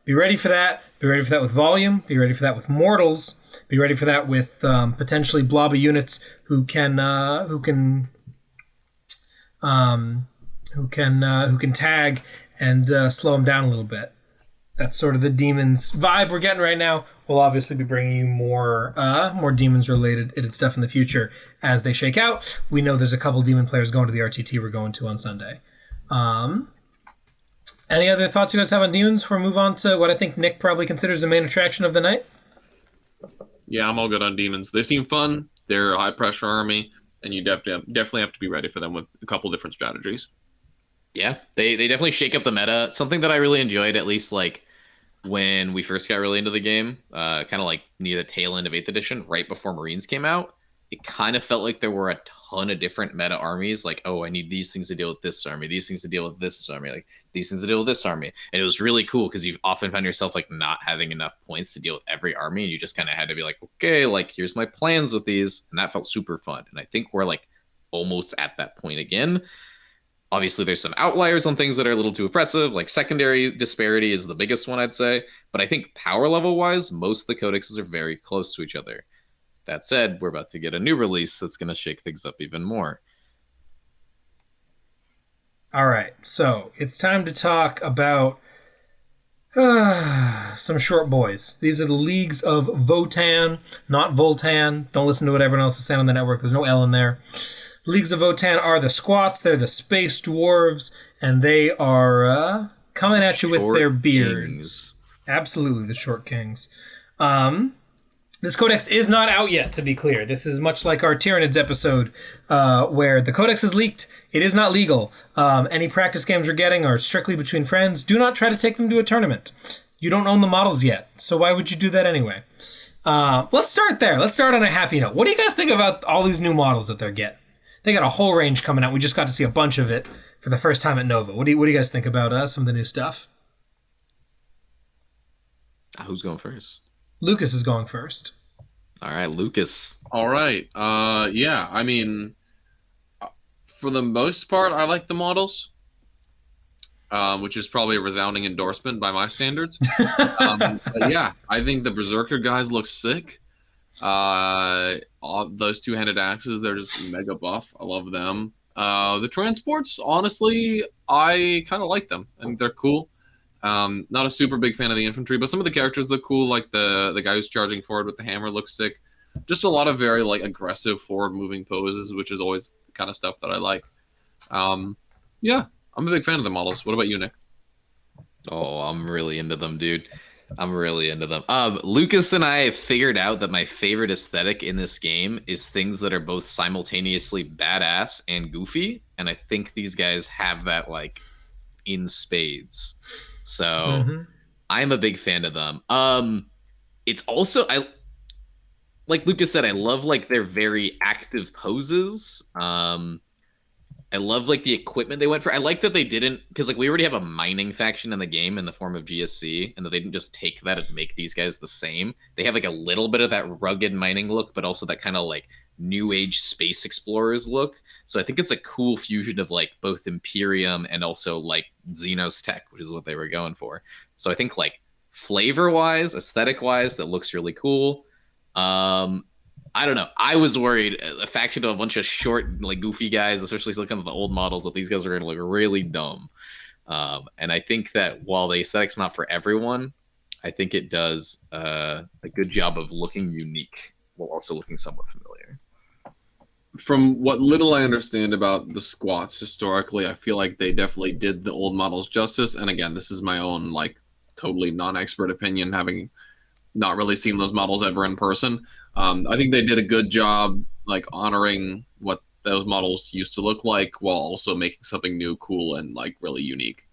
Be ready for that. Be ready for that with volume. Be ready for that with mortals. Be ready for that with potentially blobby units who can tag and slow them down a little bit. That's sort of the Demons vibe we're getting right now. We'll obviously be bringing you more Demons-related stuff in the future as they shake out. We know there's a couple Demon players going to the RTT we're going to on Sunday. Any other thoughts you guys have on Demons before we move on to what I think Nick probably considers the main attraction of the night? Yeah, I'm all good on Demons. They seem fun. They're a high-pressure army, and you definitely have to be ready for them with a couple different strategies. Yeah, they definitely shake up the meta. Something that I really enjoyed, at least like when we first got really into the game, kind of like near the tail end of 8th edition, right before Marines came out, it kind of felt like there were a ton of different meta armies. Like, oh, I need these things to deal with this army, these things to deal with this army, like these things to deal with this army. And it was really cool because you've often found yourself like not having enough points to deal with every army. And you just kind of had to be like, okay, like here's my plans with these. And that felt super fun. And I think we're like almost at that point again. Obviously, there's some outliers on things that are a little too oppressive, like secondary disparity is the biggest one, I'd say. But I think power level-wise, most of the codexes are very close to each other. That said, we're about to get a new release that's going to shake things up even more. All right, so it's time to talk about some short boys. These are the leagues of Votann, not Voltan. Don't listen to what everyone else is saying on the network. There's no L in there. Leagues of Votann are the squats, they're the space dwarves, and they are coming at you with their beards. Kings. Absolutely, the short kings. This codex is not out yet, to be clear. This is much like our Tyranids episode, where the codex is leaked. It is not legal. Any practice games you're getting are strictly between friends. Do not try to take them to a tournament. You don't own the models yet, so why would you do that anyway? Let's start there. Let's start on a happy note. What do you guys think about all these new models that they're getting? They got a whole range coming out. We just got to see a bunch of it for the first time at Nova. What do you guys think about some of the new stuff? Who's going first? Lucas is going first. All right, Lucas. All right. Yeah, I mean, for the most part, I like the models, which is probably a resounding endorsement by my standards. But yeah, I think the Berserker guys look sick. All those two-handed axes, they're just mega buff. I love them. The transports, honestly, I kind of like them. I think they're cool. Not a super big fan of the infantry, but some of the characters look cool, like the guy who's charging forward with the hammer looks sick. Just a lot of very like aggressive forward-moving poses, which is always the kind of stuff that I like. Yeah, I'm a big fan of the models. What about you, Nick? Oh, I'm really into them, dude. I'm really into them. Lucas and I have figured out that my favorite aesthetic in this game is things that are both simultaneously badass and goofy, and I think these guys have that like in spades. So I'm a big fan of them. It's also like Lucas said, I love like their very active poses. I love like the equipment they went for. I like that they didn't, because like we already have a mining faction in the game in the form of GSC, and that they didn't just take that and make these guys the same. They have like a little bit of that rugged mining look, but also that kind of like new age space explorers look. So I think it's a cool fusion of like both Imperium and also like Xenos tech, which is what they were going for. So I think like flavor wise, aesthetic wise, that looks really cool. I don't know. I was worried a faction of a bunch of short, like goofy guys, especially looking at the old models, that these guys are going to look really dumb. And I think that while the aesthetic's not for everyone, I think it does a good job of looking unique while also looking somewhat familiar. From what little I understand about the squats historically, I feel like they definitely did the old models justice. And again, this is my own like totally non-expert opinion, having not really seen those models ever in person. I think they did a good job like honoring what those models used to look like while also making something new, cool, and like really unique.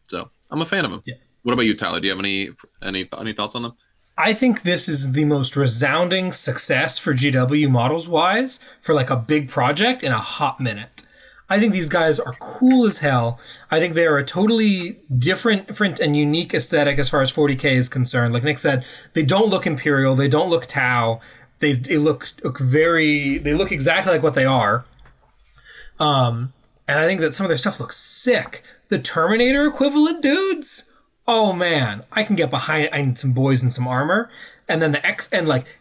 So I'm a fan of them. Yeah. What about you, Tyler? Do you have any thoughts on them? I think this is the most resounding success for GW models wise for like a big project in a hot minute. I think these guys are cool as hell. I think they are a totally different and unique aesthetic as far as 40K is concerned. Like Nick said, they don't look Imperial. They don't look Tau. They look exactly like what they are. And I think that some of their stuff looks sick. The Terminator equivalent dudes, oh man, I can get behind it. I need some boys and some armor. And then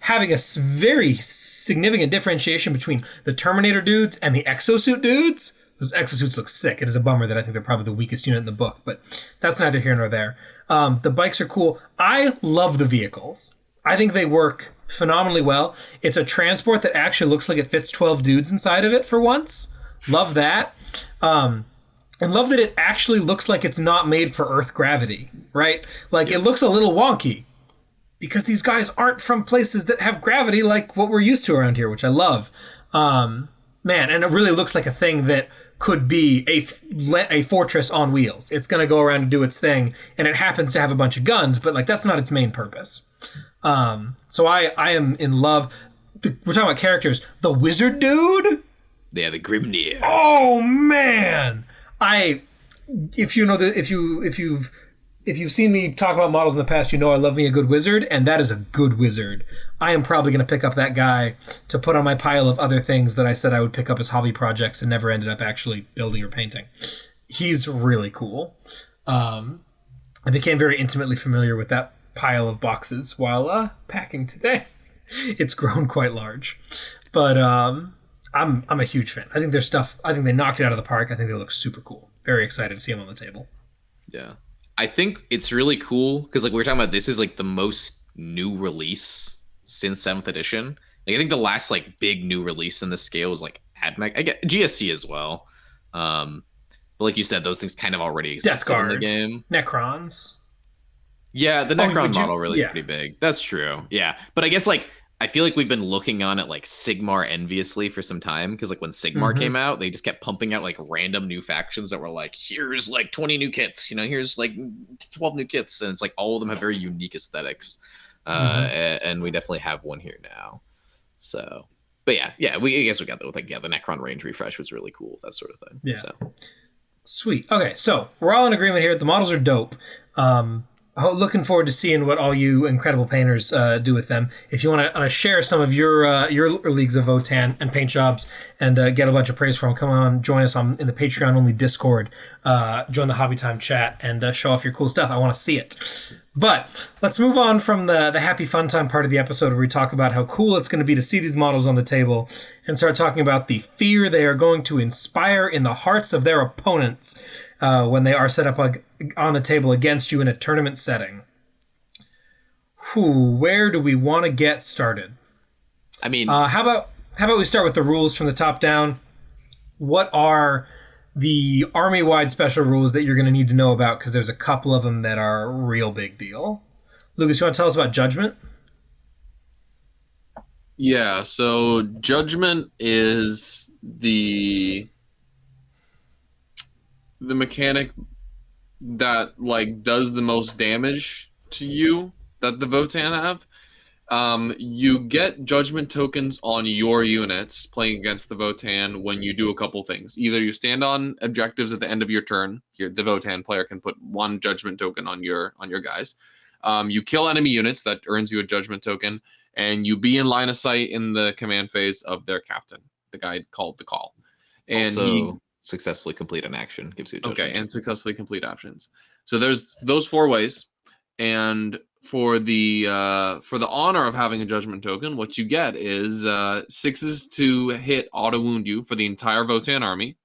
having a very significant differentiation between the Terminator dudes and the exosuit dudes. Those exosuits look sick. It is a bummer that I think they're probably the weakest unit in the book, but that's neither here nor there. The bikes are cool. I love the vehicles. I think they work phenomenally well. It's a transport that actually looks like it fits 12 dudes inside of it for once. Love that. And love that it actually looks like it's not made for Earth gravity, right? Like, it looks a little wonky because these guys aren't from places that have gravity like what we're used to around here, which I love. Man, and it really looks like a thing that could be a fortress on wheels. It's going to go around and do its thing, and it happens to have a bunch of guns, but like that's not its main purpose. So I am in love. We're talking about characters. The wizard dude? Yeah, the Grimnir. Oh man! If you've seen me talk about models in the past, you know I love me a good wizard, and that is a good wizard. I am probably going to pick up that guy to put on my pile of other things that I said I would pick up as hobby projects and never ended up actually building or painting. He's really cool. I became very intimately familiar with that pile of boxes while packing today. It's grown quite large. But I'm a huge fan. I think their stuff, I think they knocked it out of the park. I think they look super cool. Very excited to see them on the table. Yeah. I think it's really cool because like we were talking about, this is like the most new release since 7th edition. Like I think the last like big new release in this scale was like AdMech. I get GSC as well. But like you said, those things kind of already exist in the game. Necrons. Yeah, the Necron model really is pretty big. That's true. Yeah. But I guess like I feel like we've been looking on it like Sigmar enviously for some time because like when Sigmar came out, they just kept pumping out like random new factions that were like, here's like 20 new kits, here's like 12 new kits, and it's like all of them have very unique aesthetics. And we definitely have one here now. So, but I guess we got the Necron range refresh was really cool, that sort of thing. Yeah. So. Sweet. Okay, so we're all in agreement here. The models are dope. Looking forward to seeing what all you incredible painters do with them. If you want to share some of your leagues of Votann and paint jobs and get a bunch of praise from them, come on, join us in the Patreon-only Discord. Join the Hobby Time chat and show off your cool stuff. I want to see it. But let's move on from the happy fun time part of the episode where we talk about how cool it's going to be to see these models on the table and start talking about the fear they are going to inspire in the hearts of their opponents when they are set up on the table against you in a tournament setting. Where do we want to get started? I mean, how about we start with the rules from the top down? What are the army-wide special rules that you're going to need to know about? Because there's a couple of them that are a real big deal. Lucas, you want to tell us about Judgment? Yeah, so Judgment is the mechanic that like does the most damage to you that the Votann have. You get judgment tokens on your units playing against the Votann when you do a couple things. Either you stand on objectives at the end of your turn. Here, the Votann player can put one judgment token on your guys. You kill enemy units, that earns you a judgment token, and you be in line of sight in the command phase of their captain, the guy called the call. And also successfully complete an action gives you a judgment token. And successfully complete options. So there's those 4 ways, and for the honor of having a judgment token, what you get is 6s to hit auto wound you for the entire Votann army,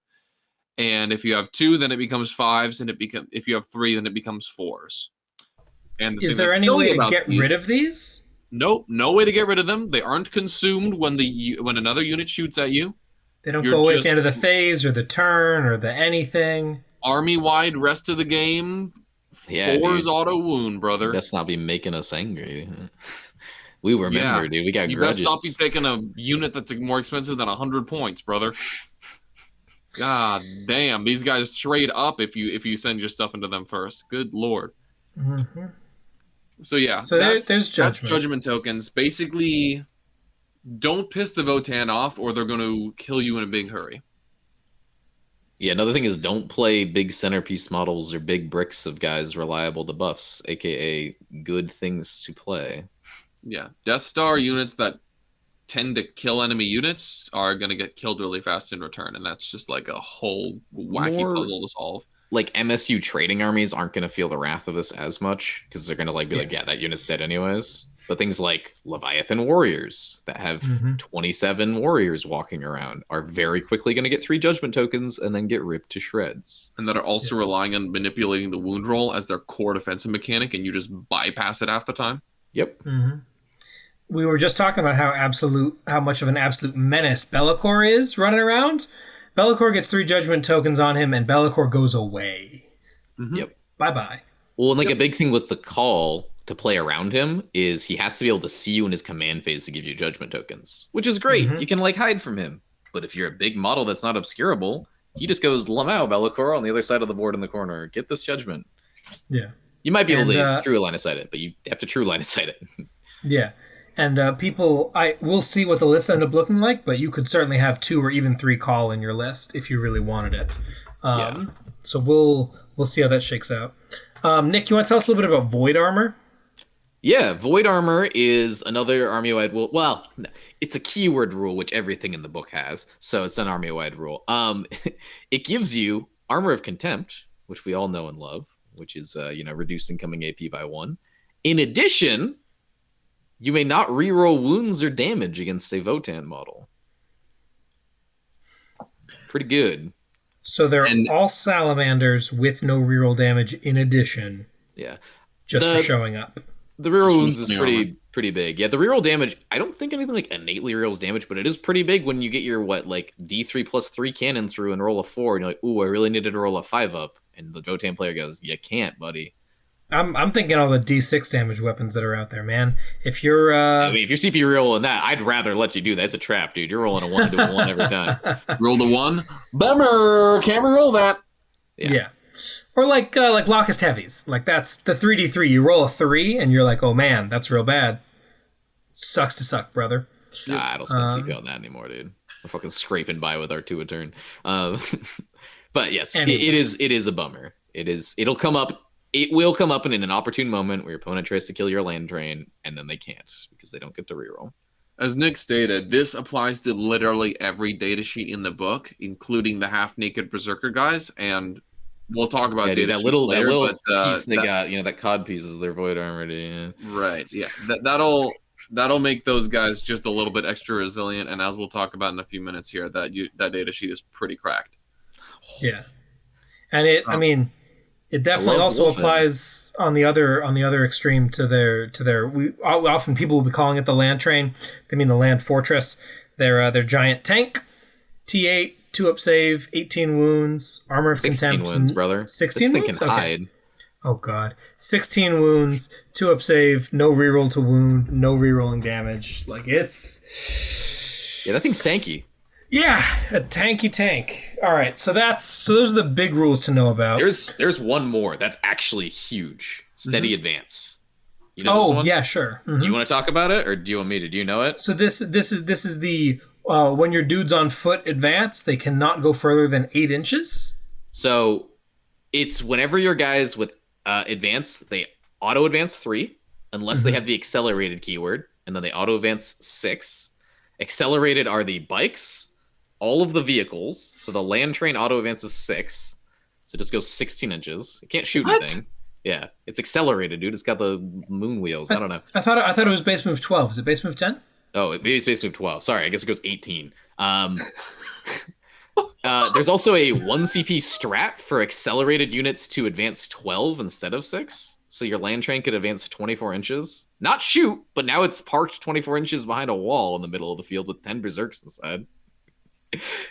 and if you have 2, then it becomes 5s, and if you have 3, then it becomes 4s. And is there any way to get rid of these? Nope, no way to get rid of them. They aren't consumed when another unit shoots at you. They don't go away at the end of the phase or the turn or the anything. Army-wide, rest of the game. Yeah, 4's auto wound, brother. Let's not be making us angry. We remember, dude. We got grudges. You best not be taking a unit that's more expensive than 100 points, brother. God damn, these guys trade up if you send your stuff into them first. Good lord. Mm-hmm. So yeah, there's judgment. That's judgment tokens. Basically, don't piss the Votann off, or they're going to kill you in a big hurry. Yeah, another thing is don't play big centerpiece models or big bricks of guys reliable to buffs, aka good things to play. Yeah, Death Star units that tend to kill enemy units are going to get killed really fast in return, and that's just like a whole wacky More puzzle to solve. like MSU trading armies aren't going to feel the wrath of this as much because they're going to like be like, yeah, that unit's dead anyways. But things like Leviathan warriors that have 27 warriors walking around are very quickly going to get 3 judgment tokens and then get ripped to shreds. And that are also relying on manipulating the wound roll as their core defensive mechanic, and you just bypass it half the time. Yep. We were just talking about how much of an absolute menace Be'lakor is running around. Be'lakor gets 3 judgment tokens on him, and Be'lakor goes away. Yep. Bye-bye. Well, and like a big thing with the call to play around him is he has to be able to see you in his command phase to give you judgment tokens, which is great. You can like hide from him. But if you're a big model that's not obscurable, he just goes, Lamau, Be'lakor on the other side of the board in the corner. Get this judgment. Yeah. You might be able to true line of sight it, but you have to true line of sight it. Yeah. And we'll see what the lists end up looking like, but you could certainly have 2 or even 3 call in your list if you really wanted it. So we'll see how that shakes out. Nick, you want to tell us a little bit about Void Armor? Yeah, Void Armor is another army-wide rule. Well, it's a keyword rule, which everything in the book has, so it's an army-wide rule. It gives you Armor of Contempt, which we all know and love, which is reduced incoming AP by 1. In addition, you may not reroll wounds or damage against a Votann model. Pretty good. So they're all salamanders with no reroll damage in addition. Yeah. Just for showing up. The reroll wounds is pretty big. Yeah, the reroll damage, I don't think anything like innately rerolls damage, but it is pretty big when you get your D3 plus 3 cannon through and roll a 4, and you're like, ooh, I really needed to roll a 5 up. And the Votann player goes, you can't, buddy. I'm thinking all the D6 damage weapons that are out there, man. If you're if you're CP rolling that, I'd rather let you do that. It's a trap, dude. You're rolling a 1 to a 1 every time. Roll the 1. Bummer! Can't reroll that. Yeah. Or like Locust Heavies. Like that's the 3D3. You roll a 3 and you're like, oh man, that's real bad. Sucks to suck, brother. Nah, I don't spend CP on that anymore, dude. We're fucking scraping by with our 2 a turn. But yes, anyway. it is a bummer. It'll come up. It will come up in an opportune moment where your opponent tries to kill your land train, and then they can't because they don't get to reroll. As Nick stated, this applies to literally every data sheet in the book, including the half-naked Berserker guys, and we'll talk about data sheets later. That little piece they got, that COD piece is their Void Armor. Yeah. Right, yeah. That'll make those guys just a little bit extra resilient, and as we'll talk about in a few minutes here, that data sheet is pretty cracked. Yeah. And it definitely also applies on the other extreme to their. Often people will be calling it the land train. They mean the land fortress. Their giant tank, T8, 2-up save, 18 wounds, armor of 16 contempt. 16 wounds, brother. 16 this wounds. Thing can hide. Oh god, 16 wounds, 2-up save, no reroll to wound, no rerolling damage. Like it's. Yeah, that thing's tanky. Yeah, a tanky tank. All right, so those are the big rules to know about. There's one more that's actually huge. Steady advance. You know this one? Yeah, sure. Do you want to talk about it, or do you want me to? Do you know it? So this is the when your dudes on foot advance, they cannot go further than 8 inches. So it's whenever your guys with advance, they auto advance 3, unless they have the accelerated keyword, and then they auto advance 6. Accelerated are the bikes. All of the vehicles, so the land train auto advances 6, so it just goes 16 inches. It can't shoot anything. Yeah, it's accelerated, dude. It's got the moon wheels. I don't know. I thought it was base move 12. Is it base move 10? Oh, maybe it's base move 12. Sorry, I guess it goes 18. There's also a 1 CP strat for accelerated units to advance 12 instead of 6. So your land train could advance 24 inches. Not shoot, but now it's parked 24 inches behind a wall in the middle of the field with 10 berserks inside.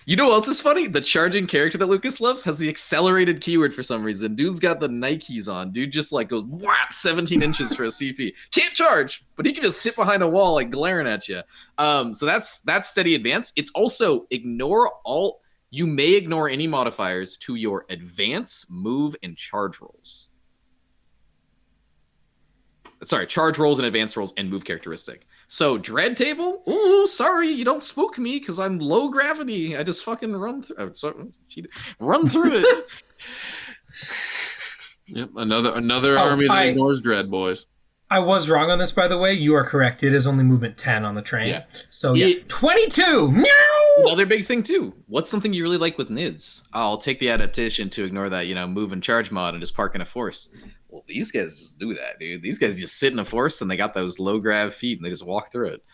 You know what else is funny? The charging character that Lucas loves has the accelerated keyword for some reason. Dude's got the Nikes on. Dude just goes whap 17 inches for a CP. Can't charge, but he can just sit behind a wall like glaring at you. So that's steady advance. It's also you may ignore any modifiers to your advance, move, and charge rolls. Sorry, charge rolls and advance rolls and move characteristic. So dread table? Ooh, sorry, you don't spook me because I'm low gravity. I just fucking run through. Run through it. Yep, another army that ignores dread, boys. I was wrong on this, by the way. You are correct. It is only movement 10 on the train. Yeah. So, 22! No! Another big thing, too. What's something you really like with NIDS? I'll take the adaptation to ignore that, move and charge mod and just park in a forest. Well, these guys just do that, dude. These guys just sit in a forest and they got those low grav feet and they just walk through it.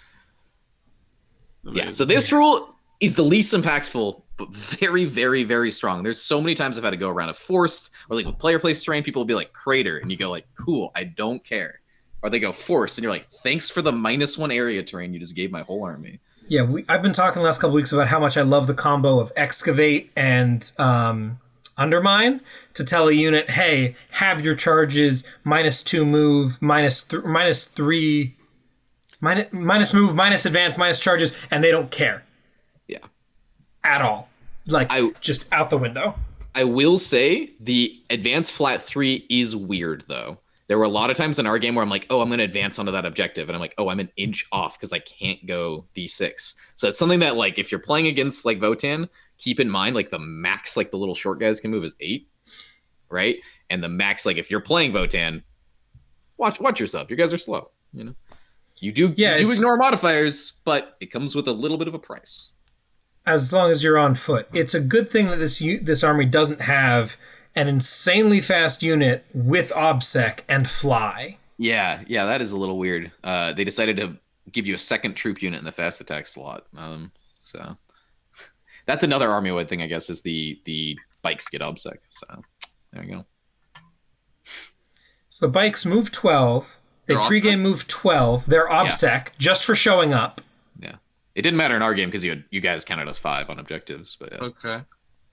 Yeah, so this rule is the least impactful, but very, very, very strong. There's so many times I've had to go around a forest, or like with player place terrain, people will be like crater, and you go like, cool, I don't care. Or they go force, and you're like, thanks for the -1 area terrain you just gave my whole army. Yeah, I've been talking the last couple weeks about how much I love the combo of excavate and undermine to tell a unit, hey, have your charges -2 move, -3, minus move, minus advance, minus charges, and they don't care. Yeah. At all. Just out the window. I will say the advance flat 3 is weird, though. There were a lot of times in our game where I'm like, oh, I'm going to advance onto that objective. And I'm like, oh, I'm an inch off because I can't go D6. So it's something that, like, if you're playing against, like, Votann, keep in mind, like, the max, like, the little short guys can move is 8, right? And the max, like, if you're playing Votann, watch yourself. You guys are slow, You do ignore modifiers, but it comes with a little bit of a price. As long as you're on foot. It's a good thing that this army doesn't have an insanely fast unit with OBSEC and fly. Yeah, that is a little weird. They decided to give you a second troop unit in the fast attack slot. So that's another army-wide thing, I guess, is the bikes get OBSEC. So there you go. So the bikes move 12. They pregame move 12. They're OBSEC just for showing up. Yeah. It didn't matter in our game because you guys counted us 5 on objectives. But yeah. Okay.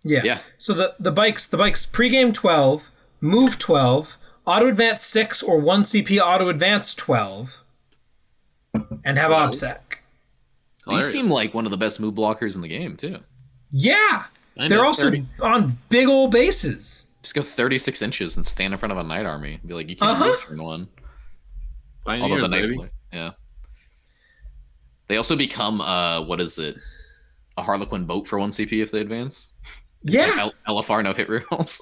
Yeah. So the bikes pregame 12, move 12, auto advance 6 or 1 CP auto advance 12, and have OBSEC. These seem like one of the best move blockers in the game too. Yeah. They're also on big old bases. Just go 36 inches and stand in front of a knight army and be like, you can't move turn 1. Although the knight play. Yeah. They also become what is it? A Harlequin boat for 1 CP if they advance. Yeah. LFR no hit rerolls.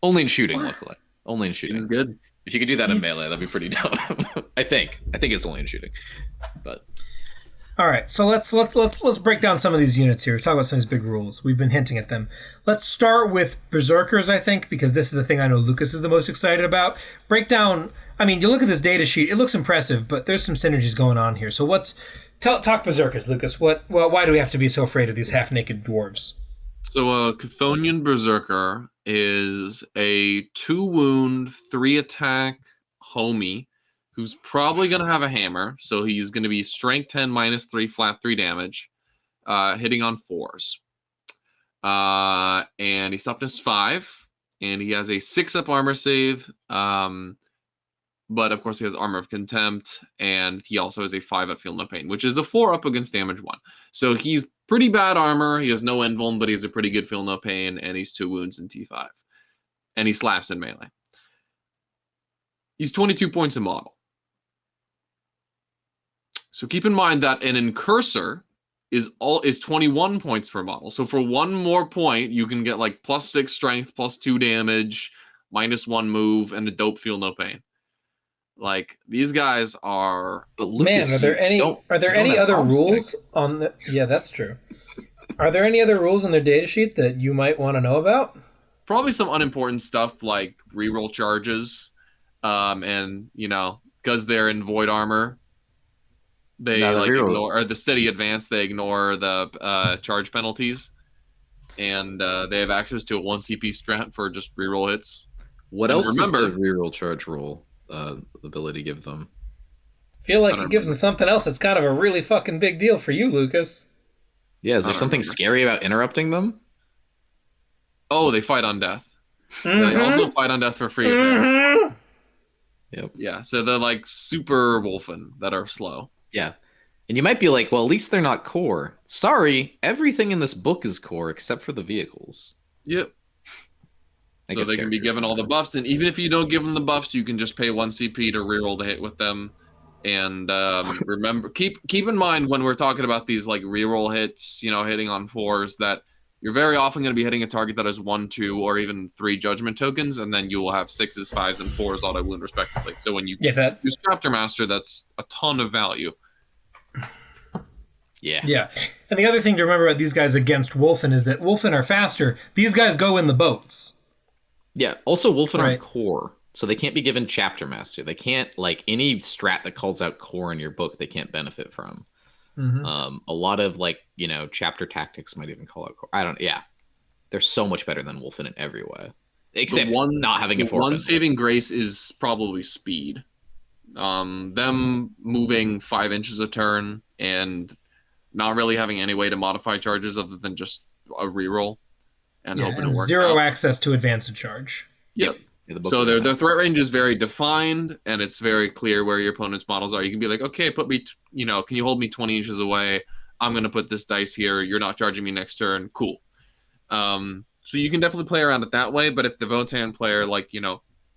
Only in shooting, luckily. Only in shooting. It's good. If you could do that in melee, that'd be pretty dope. I think it's only in shooting. But all right, so let's break down some of these units here. Talk about some of these big rules. We've been hinting at them. Let's start with Berserkers, I think, because this is the thing I know Lucas is the most excited about. Break down. I mean, you look at this data sheet; it looks impressive, but there's some synergies going on here. So talk Berserkers, Lucas. Why do we have to be so afraid of these half-naked dwarves? So a Chthonian Berserker is a 2-wound, 3-attack homie who's probably going to have a hammer. So he's going to be strength 10 -3 flat 3 damage, hitting on 4s. And he's toughness 5, and he has a 6-up armor save. But of course he has Armor of Contempt, and he also has a 5-up Feel No Pain, which is a 4-up against damage 1. So he's pretty bad armor. He has no Invuln, but he has a pretty good Feel No Pain, and he's 2 wounds in T5. And he slaps in melee. He's 22 points a model. So keep in mind that an Incursor is 21 points per model. So for 1 more point, you can get like +6 strength, +2 damage, -1 move, and a dope Feel No Pain. Like, these guys are... But Lucas, man, are there any other rules on the... Yeah, that's true. Are there any other rules in their data sheet that you might want to know about? Probably some unimportant stuff like reroll charges. And, because they're in void armor, they ignore... Or the steady advance, they ignore the charge penalties. And they have access to a 1 CP strat for just reroll hits. What else does the reroll charge rule ability give them? I feel like it gives them something else that's kind of a really fucking big deal for you, Lucas. Yeah, is there something scary about interrupting them? Oh, they fight on death. They also fight on death for free. Yep. Yeah, so they're like super Wolfen that are slow. Yeah. And you might be like, well, at least they're not core. Sorry, everything in this book is core except for the vehicles. Yep. So they can be given all the buffs, and even if you don't give them the buffs, you can just pay 1 CP to reroll to hit with them. And remember, keep in mind when we're talking about these like reroll hits, hitting on 4s, that you're very often going to be hitting a target that has 1, 2, or even 3 judgment tokens, and then you will have 6s, 5s, and 4s auto wound respectively. So when you use Chapter Master, that's a ton of value. Yeah. And the other thing to remember about these guys against Wolfen is that Wolfen are faster. These guys go in the boats. Yeah. Also, Wolfen are core, so they can't be given Chapter Master. They can't, like, any strat that calls out core in your book, they can't benefit from. A lot of, like, chapter tactics might even call out core. They're so much better than Wolfen in every way, except not having a forfeit. One saving grace is probably speed. Them moving 5 inches a turn and not really having any way to modify charges other than just a reroll and hoping it works. Zero access to advance a charge. Yep. So their threat range is very defined, and it's very clear where your opponent's models are. You can be like, okay, put me, can you hold me 20 inches away? I'm going to put this dice here. You're not charging me next turn. Cool. So you can definitely play around it that way, but if the Votann player,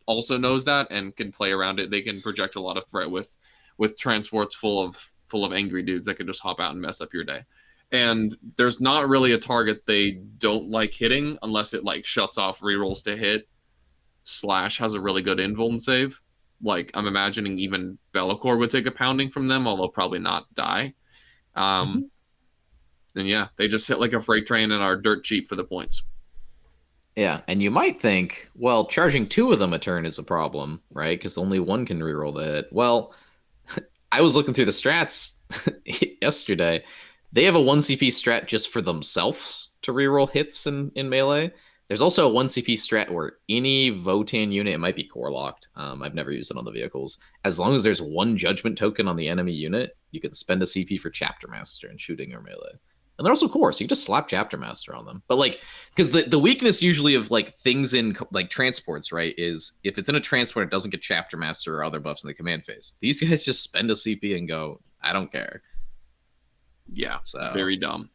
also knows that and can play around it, they can project a lot of threat with transports full of angry dudes that can just hop out and mess up your day. And there's not really a target they don't like hitting unless it, shuts off rerolls to hit / has a really good invuln save. I'm imagining even Bellicor would take a pounding from them, although probably not die. And yeah, they just hit like a freight train and are dirt cheap for the points. Yeah, and you might think, well, charging 2 of them a turn is a problem, right? Because only 1 can reroll the hit. Well, I was looking through the strats yesterday. They have a 1 CP strat just for themselves to reroll hits in melee. There's also a 1 CP strat where any Votann unit, it might be core locked, I've never used it on the vehicles, as long as there's 1 judgment token on the enemy unit, you can spend a CP for Chapter Master and shooting or melee. And they're also core, so you just slap Chapter Master on them. But because the weakness usually of things in transports, right, is if it's in a transport, it doesn't get Chapter Master or other buffs in the command phase. These guys just spend a CP and go, I don't care. Yeah, so very dumb.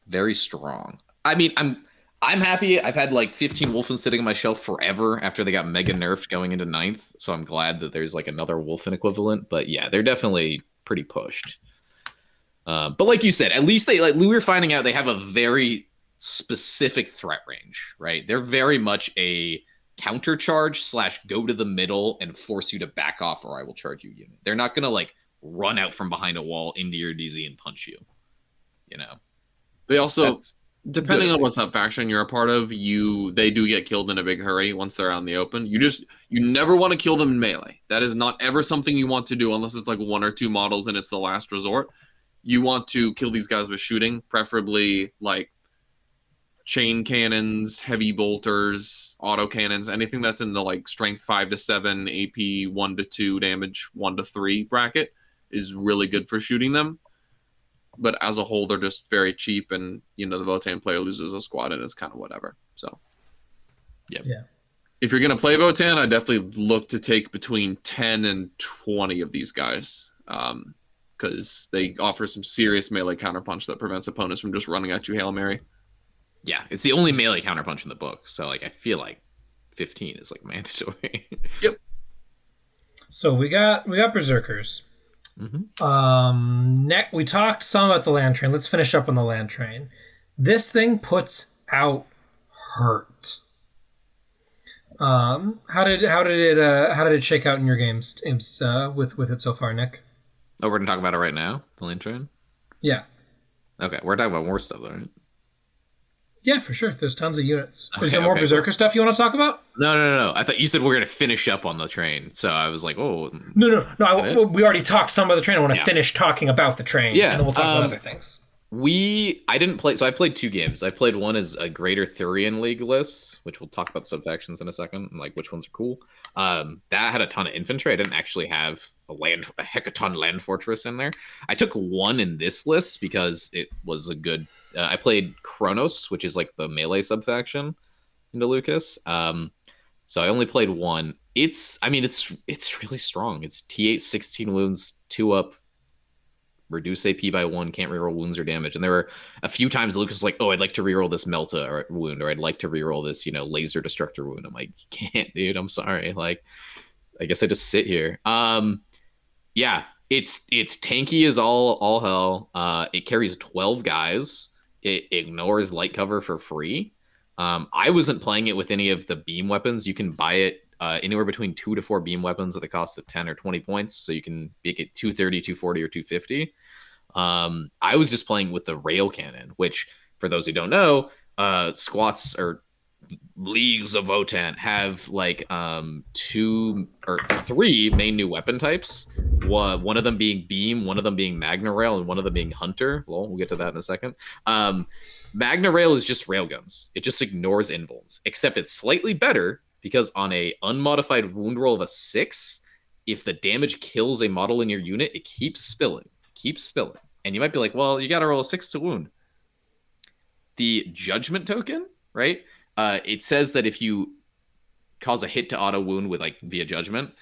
Very strong. I mean, I'm happy. I've had 15 Wolfen sitting on my shelf forever after they got mega nerfed going into 9th. So I'm glad that there's another Wolfen equivalent. But yeah, they're definitely pretty pushed. But like you said, at least we were finding out they have a very specific threat range, right? They're very much a counter charge / go to the middle and force you to back off or I will charge you unit. They're not going to run out from behind a wall into your DZ and punch you. They also, depending on what sub faction you're a part of, they do get killed in a big hurry once they're out in the open. You never want to kill them in melee. That is not ever something you want to do unless it's 1 or 2 models and it's the last resort. You want to kill these guys with shooting, preferably chain cannons, heavy bolters, auto cannons, anything that's in the strength 5 to 7, AP 1 to 2, damage 1 to 3 bracket is really good for shooting them. But as a whole, they're just very cheap, and the Votann player loses a squad, and it's kind of whatever. So, yeah. If you're gonna play Votann, I definitely look to take between 10 and 20 of these guys, because they offer some serious melee counterpunch that prevents opponents from just running at you Hail Mary. Yeah, it's the only melee counterpunch in the book, so I feel 15 is mandatory. Yep. So we got Berserkers. Mm-hmm. We talked some about the land train. Let's finish up on the land train. This thing puts out hurt. How did it shake out in your games with it so far, Nick? Oh, we're gonna talk about it right now, the land train. Yeah. Okay, we're talking about more stuff, though, right? Yeah, for sure. There's tons of units. Is there more Berserker stuff you want to talk about? No. I thought you said we're going to finish up on the train. So I was like, oh. No. We already talked some of the train. I want to finish talking about the train. Yeah. And then we'll talk about other things. I didn't play. So I played 2 games. I played one as a Greater Thurian League list, which we'll talk about subfactions in a second, and which ones are cool. That had a ton of infantry. I didn't actually have a hecaton land fortress in there. I took 1 in this list because it was a good. I played Kronos, which is the melee subfaction into Lucas. So I only played 1. It's really strong. It's T8, 16 wounds, 2 up. Reduce AP by 1, can't reroll wounds or damage. And there were a few times Lucas was like, oh, I'd like to reroll this Melta or wound, or I'd like to reroll this, laser destructor wound. I'm like, you can't, dude. I'm sorry. I guess I just sit here. Yeah, It's tanky as all hell. It carries 12 guys. It ignores light cover for free. I wasn't playing it with any of the beam weapons. You can buy it anywhere between 2 to 4 beam weapons at the cost of 10 or 20 points. So you can make it 230, 240, or 250. I was just playing with the rail cannon, which, for those who don't know, squats or leagues of Votann have like 2 or 3 main new weapon types. One of them being beam, one of them being magna rail, and one of them being hunter. Well, we'll get to that in a second. Magna rail is just railguns. It just ignores invulns, except it's slightly better because on a unmodified wound roll of a 6, if the damage kills a model in your unit, it keeps spilling. And you might be like, well, you got to roll a 6 to wound. The judgment token, right? It says that if you cause a hit to auto wound with like via judgment,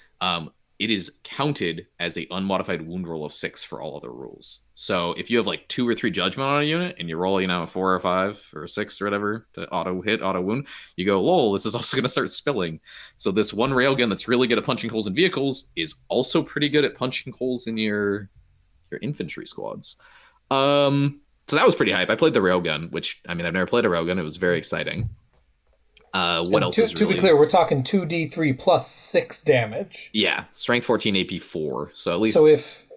it is counted as a unmodified wound roll of 6 for all other rules. So if you have like 2 or 3 judgment on a unit and you roll, a 4 or 5 or 6 or whatever to auto hit, auto wound, you go, lol, this is also going to start spilling. So this one railgun that's really good at punching holes in vehicles is also pretty good at punching holes in your infantry squads. So that was pretty hype. I played the railgun, which, I've never played a railgun. It was very exciting. What else is to be clear, we're talking 2d3 plus 6 damage. Yeah, strength 14, AP 4. So at least... So if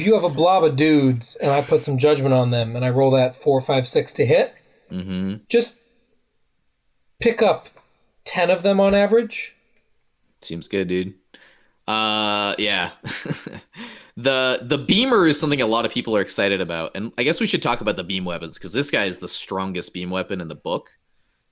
you have a blob of dudes and I put some judgment on them and I roll that 4, 5, 6 to hit, just pick up 10 of them on average. Seems good, dude. Yeah. The beamer is something a lot of people are excited about, and I guess we should talk about the beam weapons because this guy is the strongest beam weapon in the book.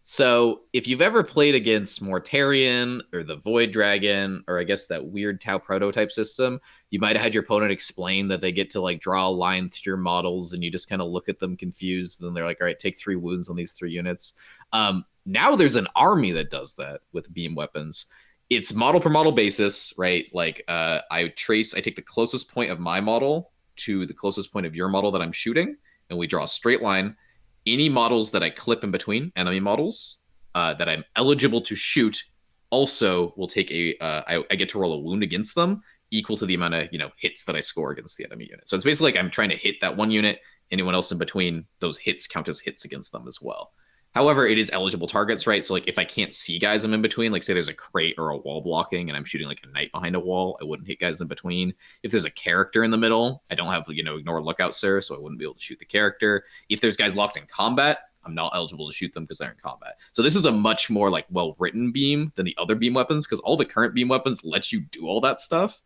So if you've ever played against Mortarion or the Void Dragon, or I guess that weird Tau prototype system, you might have had your opponent explain that they get to like draw a line through your models and you just kind of look at them confused. And then they're like, all right, take 3 wounds on these 3 units. Now there's an army that does that with beam weapons. It's model per model basis, right? Like I take the closest point of my model to the closest point of your model that I'm shooting, and we draw a straight line. Any models that I clip in between enemy models that I'm eligible to shoot also will take I get to roll a wound against them equal to the amount of hits that I score against the enemy unit. So it's basically like I'm trying to hit that one unit. Anyone else in between, those hits count as hits against them as well. However, it is eligible targets, right? So like if I can't see guys I'm in between, like say there's a crate or a wall blocking and I'm shooting like a knight behind a wall, I wouldn't hit guys in between. If there's a character in the middle, I don't have, ignore lookout, sir, so I wouldn't be able to shoot the character. If there's guys locked in combat, I'm not eligible to shoot them because they're in combat. So this is a much more like well-written beam than the other beam weapons because all the current beam weapons let you do all that stuff.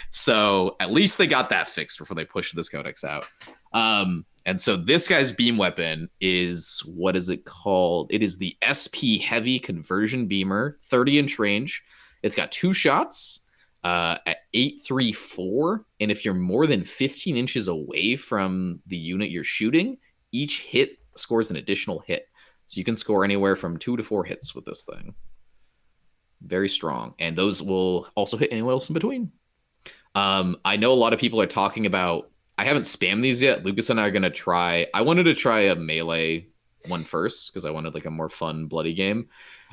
So at least they got that fixed before they pushed this codex out. And so this guy's beam weapon is, what is it called? It is the SP Heavy Conversion Beamer, 30-inch range. It's got 2 shots at 834. And if you're more than 15 inches away from the unit you're shooting, each hit scores an additional hit. So you can score anywhere from 2 to 4 hits with this thing. Very strong. And those will also hit anyone else in between. I know a lot of people are talking about, I haven't spammed these yet. Lucas and I are going to try. I wanted to try a melee one first because I wanted like a more fun, bloody game.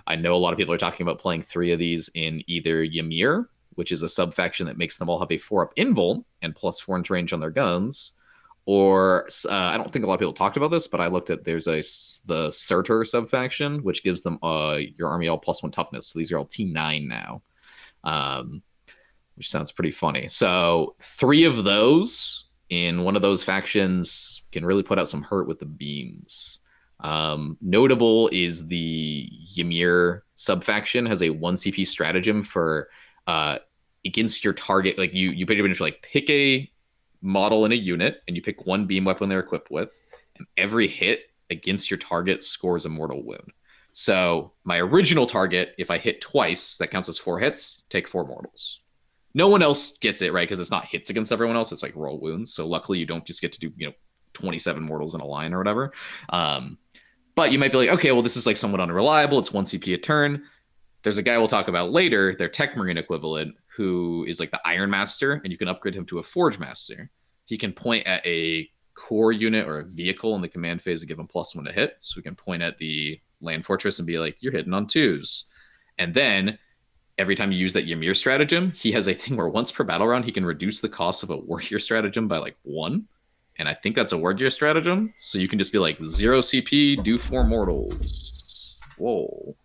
I know a lot of people are talking about playing 3 of these in either Ymir, which is a sub-faction that makes them all have a 4-up invul and plus 4-inch range on their guns. Or I don't think a lot of people talked about this, but I looked at the Surtur sub-faction, which gives them your army all +1 toughness. So these are all T9 now, which sounds pretty funny. So 3 of those in one of those factions can really put out some hurt with the beams. Notable is the Ymir sub-faction has a 1 CP stratagem for against your target. Like you pretty much like pick a model in a unit and you pick 1 beam weapon they're equipped with, and every hit against your target scores a mortal wound. So my original target, if I hit twice, that counts as 4 hits, take 4 mortals. No one else gets it, right? Because it's not hits against everyone else. It's like roll wounds. So luckily you don't just get to do, 27 mortals in a line or whatever. But you might be like, okay, well, this is like somewhat unreliable. It's 1 CP a turn. There's a guy we'll talk about later, their Tech Marine equivalent, who is like the Iron Master, and you can upgrade him to a Forge Master. He can point at a core unit or a vehicle in the command phase and give him +1 to hit. So we can point at the Land Fortress and be like, you're hitting on 2s. And then every time you use that Ymir stratagem, he has a thing where once per battle round, he can reduce the cost of a warrior stratagem by like 1. And I think that's a warrior stratagem. So you can just be like 0 CP, do 4 mortals. Whoa.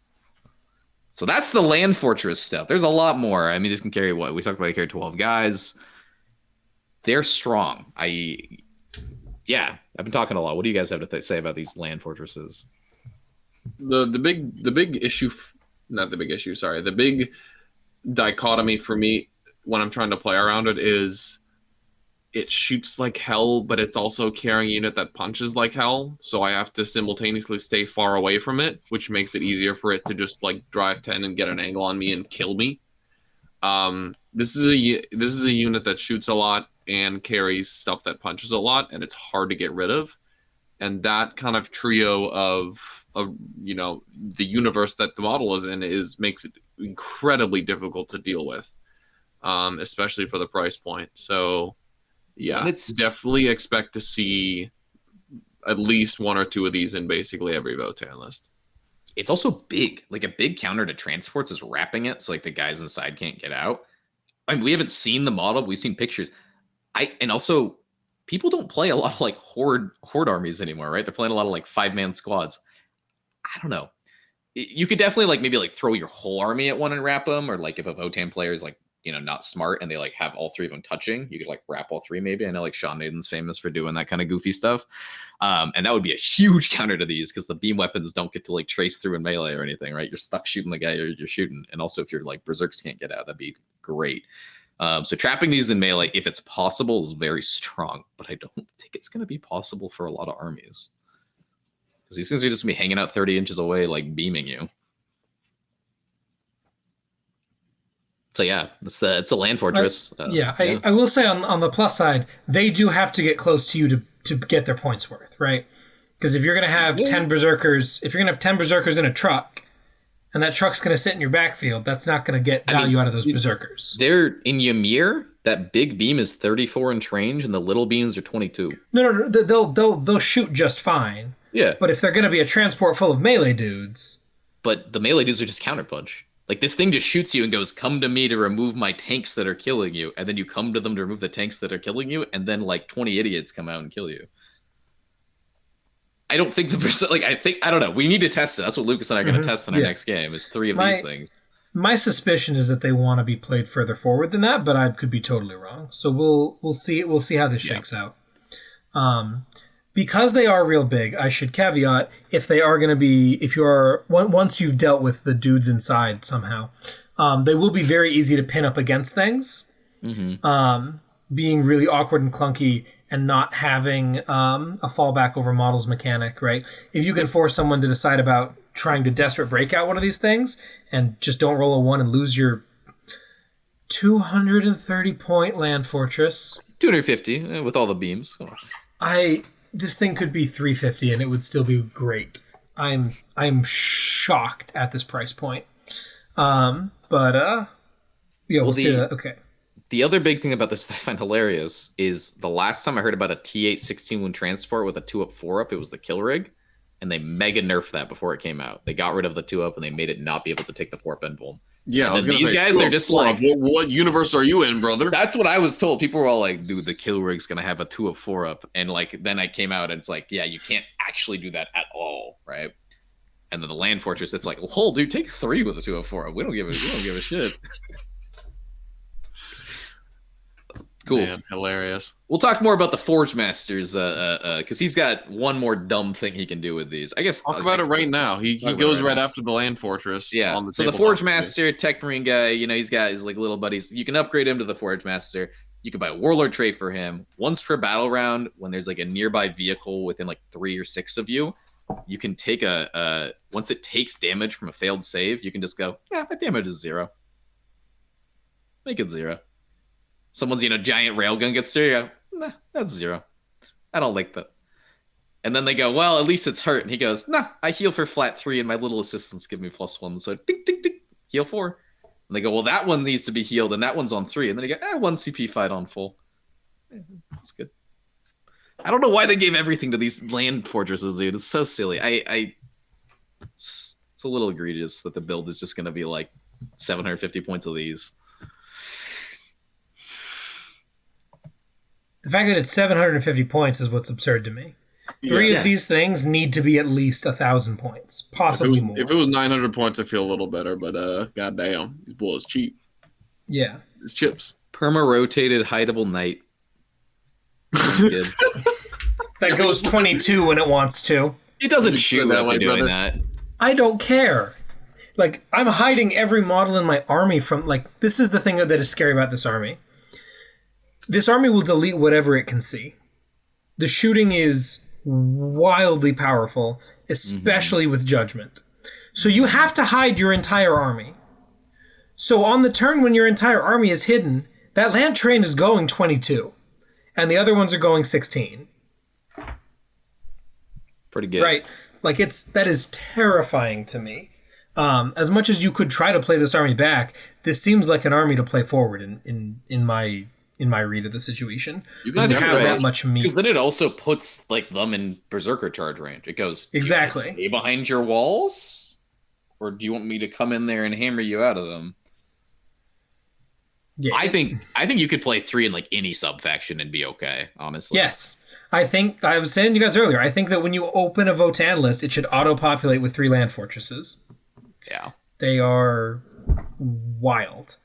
So that's the land fortress stuff. There's a lot more. I mean, this can carry what? We talked about, carry 12 guys. They're strong. Yeah, I've been talking a lot. What do you guys have to say about these land fortresses? The big issue, not the big issue, sorry. The big dichotomy for me when I'm trying to play around it is it shoots like hell, but it's also carrying a unit that punches like hell. So I have to simultaneously stay far away from it, which makes it easier for it to just like drive 10 and get an angle on me and kill me. This is a unit that shoots a lot and carries stuff that punches a lot, and it's hard to get rid of. And that kind of trio of the universe that the model is in makes it incredibly difficult to deal with, especially for the price point. So yeah, it's definitely expect to see at least 1 or 2 of these in basically every Votann list. It's also big. Like a big counter to transports is wrapping it so like the guys inside can't get out. I mean, we haven't seen the model, we've seen pictures. And also people don't play a lot of like horde armies anymore, right? They're playing a lot of like 5-man squads. I don't know. You could definitely like maybe like throw your whole army at one and wrap them, or like if a Votann player is like, not smart and they like have all 3 of them touching, you could like wrap all 3 maybe. I know like Sean Nathan's famous for doing that kind of goofy stuff. And that would be a huge counter to these because the beam weapons don't get to like trace through in melee or anything, right? You're stuck shooting the guy you're shooting. And also if you're like berserks can't get out, that'd be great. So trapping these in melee, if it's possible, is very strong, but I don't think it's going to be possible for a lot of armies. Because these things are just going to be hanging out 30 inches away, like beaming you. So yeah, it's a land fortress. I will say on the plus side, they do have to get close to you to get their points worth, right? Because if you're going to have 10 berserkers, in a truck, and that truck's going to sit in your backfield, that's not going to get value out of those berserkers. They're in Ymir. That big beam is 34 inch range, and the little beams are 22. No, they'll shoot just fine. Yeah, but if they're going to be a transport full of melee dudes, but the melee dudes are just counterpunch. Like this thing just shoots you and goes, "Come to me to remove my tanks that are killing you," and then you come to them to remove the tanks that are killing you, and then like 20 idiots come out and kill you. I don't think I don't know. We need to test it. That's what Lucas and I are going to test in our next game. Is 3 of these things. My suspicion is that they want to be played further forward than that, but I could be totally wrong. So we'll see. We'll see how this shakes out. Because they are real big, I should caveat, if they are going to be, once you've dealt with the dudes inside somehow, they will be very easy to pin up against things. Mm-hmm. Being really awkward and clunky and not having a fallback over models mechanic, right? If you can force someone to decide about trying to desperate break out one of these things and just don't roll a 1 and lose your 230 point land fortress. 250 with all the beams. This thing could be 350 and it would still be great. I'm shocked at this price point. We'll see that. Okay. The other big thing about this that I find hilarious is the last time I heard about a T8 16-wound transport with a 2-up, 4-up, it was the kill rig, and they mega nerfed that before it came out. They got rid of the 2-up and they made it not be able to take the 4-up end boom. Yeah, and these guys, they're just like, what universe are you in, brother? That's what I was told. People were all like, dude, the kill rig's gonna have a 2-up, 4-up, and like then I came out and it's like, yeah, you can't actually do that at all, right? And then the land fortress, it's like, well, dude, take 3 with a 2-up, 4-up. We don't give a shit. Cool. Man, hilarious. We'll talk more about the Forge Masters because he's got one more dumb thing he can do with these. I guess talk about it right now. He goes right after the Land Fortress. Yeah. On the so the Forge Master, Tech Marine guy, he's got his like little buddies. You can upgrade him to the Forge Master. You can buy a Warlord trait for him. Once per battle round, when there's like a nearby vehicle within like 3 or 6 of you, you can take once it takes damage from a failed save, you can just go, yeah, that damage is 0. Make it 0. Someone's giant railgun gets through, you go, nah, that's 0. I don't like that. And then they go, well, at least it's hurt. And he goes, nah, I heal for flat 3 and my little assistants give me +1. So ding, ding, ding, heal 4. And they go, well, that one needs to be healed and that one's on 3. And then you go, 1 CP fight on full. Yeah, that's good. I don't know why they gave everything to these land fortresses, dude. It's so silly. It's a little egregious that the build is just going to be like 750 points of these. The fact that it's 750 points is what's absurd to me. Three of these things need to be at least 1,000 points, possibly more. If it was 900 points, I feel a little better, but goddamn, these bulls cheap. Yeah. It's chips. Perma-rotated hideable knight. Good. That goes 22 when it wants to. It doesn't shoot that if way, you're doing brother. that. I don't care. Like, I'm hiding every model in my army from, like, this is the thing that is scary about this army. This army will delete whatever it can see. The shooting is wildly powerful, especially with judgment. So you have to hide your entire army. So on the turn when your entire army is hidden, that land train is going 22. And the other ones are going 16. Pretty good. Right. Like, that is terrifying to me. As much as you could try to play this army back, this seems like an army to play forward in my read of the situation. You can have that much meat. Because then it also puts like them in berserker charge range. It goes exactly. Do you stay behind your walls, or do you want me to come in there and hammer you out of them? Yeah, I think you could play 3 in like any sub faction and be okay. Honestly, yes. I think I was saying to you guys earlier. I think that when you open a Votann list, it should auto-populate with 3 land fortresses. Yeah, they are wild.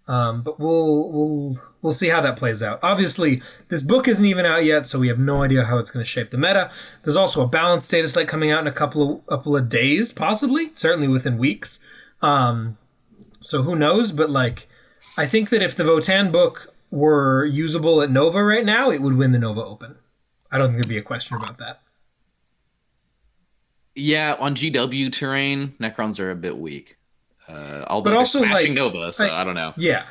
But we'll see how that plays out. Obviously, this book isn't even out yet, so we have no idea how it's going to shape the meta. There's also a balanced status light coming out in a couple of days, possibly, certainly within weeks. So who knows? But like, I think that if the Votann book were usable at Nova right now, it would win the Nova Open. I don't think there'd be a question about that. Yeah, on GW terrain, Necrons are a bit weak. Although but also, they're smashing like, Nova, so I don't know. Yeah.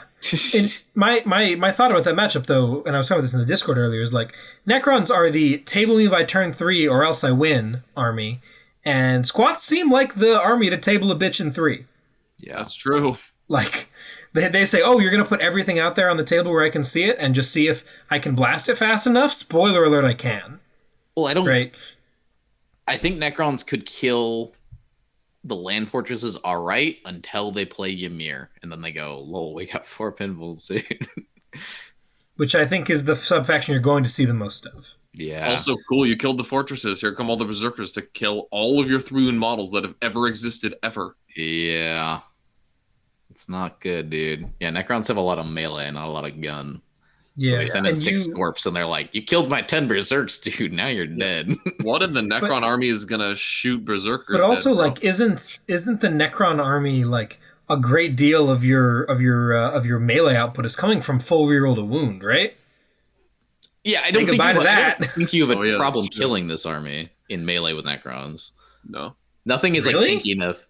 And my thought about that matchup, though, and I was talking about this in the Discord earlier, is like, Necrons are the table me by turn 3 or else I win army, and Squats seem like the army to table a bitch in 3. Yeah, that's true. Like, they say, oh, you're going to put everything out there on the table where I can see it and just see if I can blast it fast enough? Spoiler alert, I can. Well, I don't... Right? I think Necrons could kill the land fortresses all right until they play Ymir, and then they go, lol, we got 4 pinballs soon. Which I think is the sub-faction you're going to see the most of. Yeah. Also cool, you killed the fortresses. Here come all the berserkers to kill all of your Thrune models that have ever existed ever. Yeah. It's not good, dude. Yeah, Necrons have a lot of melee, not a lot of gun. Yeah. So they send in 6 Scorps, and they're like, you killed my 10 berserks, dude. Now you're dead. What if the Necron army is gonna shoot berserkers? But also, dead, like, isn't the Necron army, like, a great deal of your melee output is coming from full reroll to wound, right? Yeah, I don't think you have a problem killing this army in melee with Necrons. No. Nothing is Really? like tanky enough.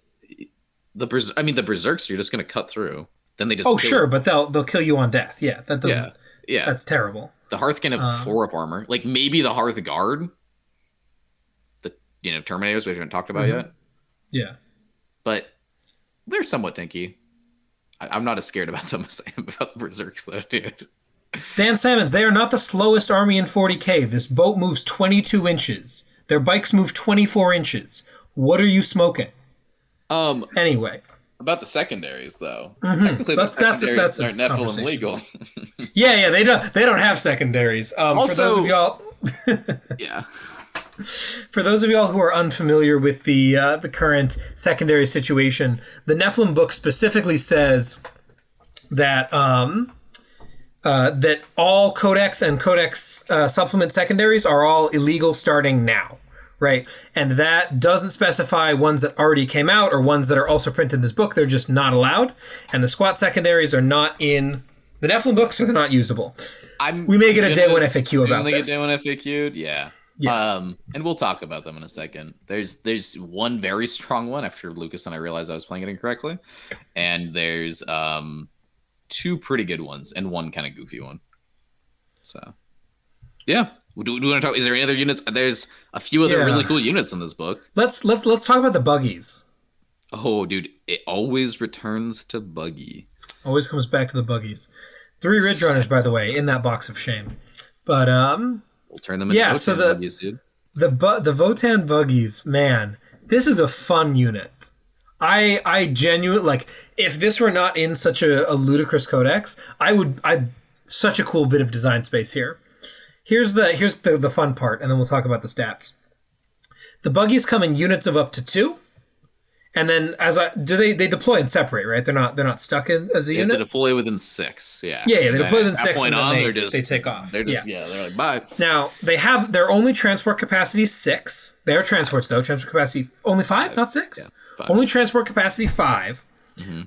The berserks you're just gonna cut through. Then they just sure, but they'll kill you on death. Yeah, that doesn't. Yeah, that's terrible. The Hearth can have 4 up armor. Like maybe the Hearth Guard, the Terminators, which we haven't talked about yet. Yeah, but they're somewhat tanky. I'm not as scared about them as I am about the berserks, though, dude. Dan Salmons, they are not the slowest army in 40k. This boat moves 22 inches. Their bikes move 24 inches. What are you smoking? Anyway. About the secondaries, though. Mm-hmm. Technically, the secondaries aren't Nephilim legal. yeah, they don't have secondaries. Also, for those of y'all, yeah. For those of y'all who are unfamiliar with the current secondary situation, the Nephilim book specifically says that that all codex and codex supplement secondaries are all illegal starting now. Right, and that doesn't specify ones that already came out or ones that are also printed in this book. They're just not allowed. And the squat secondaries are not in the Nephilim book, so they're not usable. We may get a day one FAQ about this. Day one FAQ, yeah. And we'll talk about them in a second. There's one very strong one after Lucas and I realized I was playing it incorrectly. And there's 2 pretty good ones and 1 kind of goofy one. So, yeah. Do we want to talk? Is there any other units? There's a few other really cool units in this book. Let's talk about the buggies. Oh, dude, it always returns to buggy. Always comes back to the buggies. 3 Ridge Runners, by the way, in that box of shame. But we'll turn them into so buggies, dude. The Votann buggies, man, this is a fun unit. I genuinely like if this were not in such a ludicrous codex, I'd such a cool bit of design space here. Here's the fun part, and then we'll talk about the stats. The buggies come in units of up to 2, and then they deploy and separate, right? They're not stuck as a unit. They deploy within 6, yeah. Yeah, they deploy within 6, point and on, then they take off. They're just they're like bye. Now they have their only transport capacity 6. They are transports though. Transport capacity only 5, not 6. Yeah, 5. Only transport capacity 5.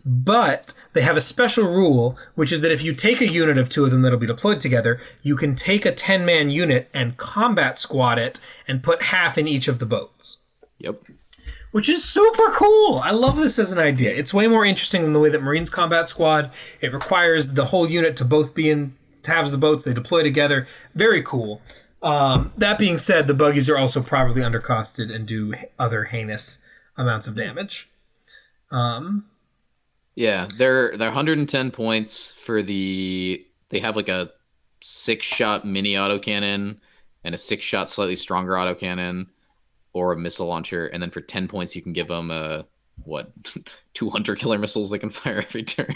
But they have a special rule, which is that if you take a unit of 2 of them that'll be deployed together, you can take a 10-man unit and combat squad it and put half in each of the boats. Yep. Which is super cool. I love this as an idea. It's way more interesting than the way that Marines combat squad. It requires the whole unit to both be in halves of the boats. They deploy together. Very cool. That being said, the buggies are also properly undercosted and do other heinous amounts of damage. Yeah, they're 110 points for they have like a 6-shot mini autocannon and a 6-shot slightly stronger autocannon or a missile launcher, and then for 10 points you can give them 2 hunter killer missiles they can fire every turn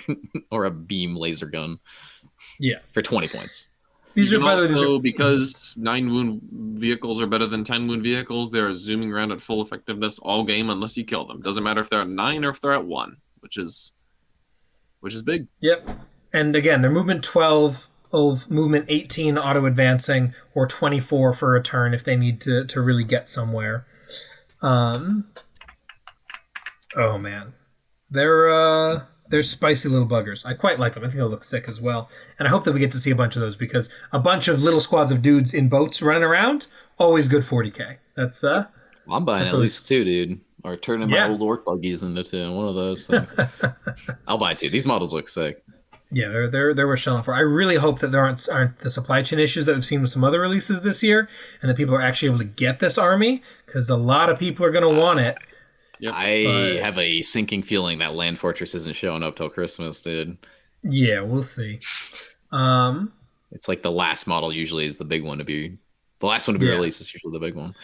or a beam laser gun. Yeah, for 20 points. These are also because 9 wound vehicles are better than 10 wound vehicles. They're zooming around at full effectiveness all game unless you kill them. Doesn't matter if they're at 9 or if they're at 1, which is big. Yep. And again, they're movement 12 of movement 18 auto advancing or 24 for a turn if they need to really get somewhere. Oh man. They're spicy little buggers. I quite like them. I think they'll look sick as well. And I hope that we get to see a bunch of those because a bunch of little squads of dudes in boats running around, always good 40k. That's I'm buying at least 2, dude. Or turning my old orc buggies into 2. One of those things. I'll buy 2. These models look sick. Yeah, they're worth shelling for. I really hope that there aren't the supply chain issues that we've seen with some other releases this year, and that people are actually able to get this army because a lot of people are going to want it. Yep. I have a sinking feeling that Land Fortress isn't showing up till Christmas, dude. Yeah, we'll see. It's like the last model usually is the big one to be. The last one to be released is usually the big one.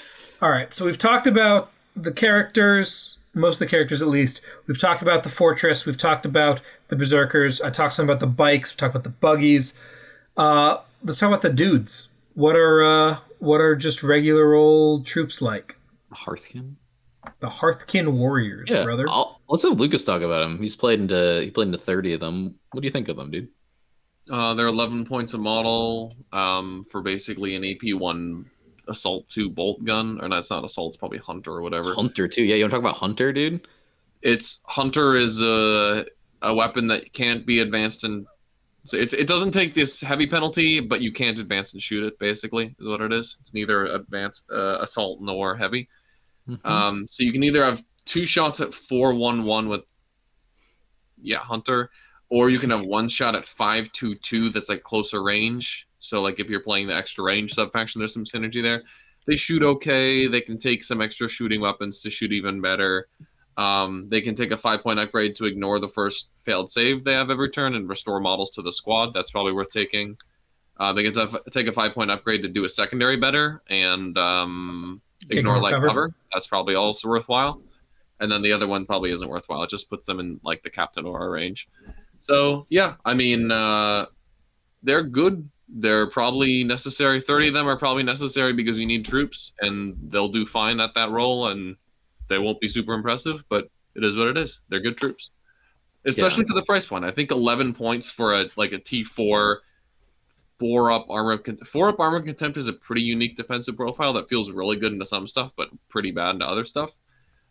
All right, so we've talked about the characters, most of the characters at least. We've talked about the fortress. We've talked about the berserkers. I talked some about the bikes. We talked about the buggies. Let's talk about the dudes. What are just regular old troops like? Hearthkin. The Hearthkin Warriors, brother. Let's have Lucas talk about him. He played into 30 of them. What do you think of them, dude? They're 11 points a model for basically an AP1 assault 2 bolt gun, or that's not assault, it's probably hunter or whatever. Hunter too, yeah. You want to talk about hunter, dude? Hunter is a weapon that can't be advanced in. So it doesn't take this heavy penalty, but you can't advance and shoot it. Basically, is what it is. It's neither advanced assault nor heavy. Mm-hmm. So you can either have 2 shots at 4-1-1 with hunter, or you can have 1 shot at 5-2-2 that's like closer range. So, like, if you're playing the extra range sub-faction, there's some synergy there. They shoot okay. They can take some extra shooting weapons to shoot even better. They can take a 5-point upgrade to ignore the first failed save they have every turn and restore models to the squad. That's probably worth taking. They can take a 5-point upgrade to do a secondary better and ignore light cover. That's probably also worthwhile. And then the other one probably isn't worthwhile. It just puts them in, like, the Captain Aura range. So, yeah, I mean, they're good. They're probably necessary. 30 of them are probably necessary because you need troops, and they'll do fine at that role, and they won't be super impressive, but it is what it is. They're good troops, especially for the price point. I think 11 points for a T4 4-up armor of contempt is a pretty unique defensive profile that feels really good into some stuff, but pretty bad into other stuff.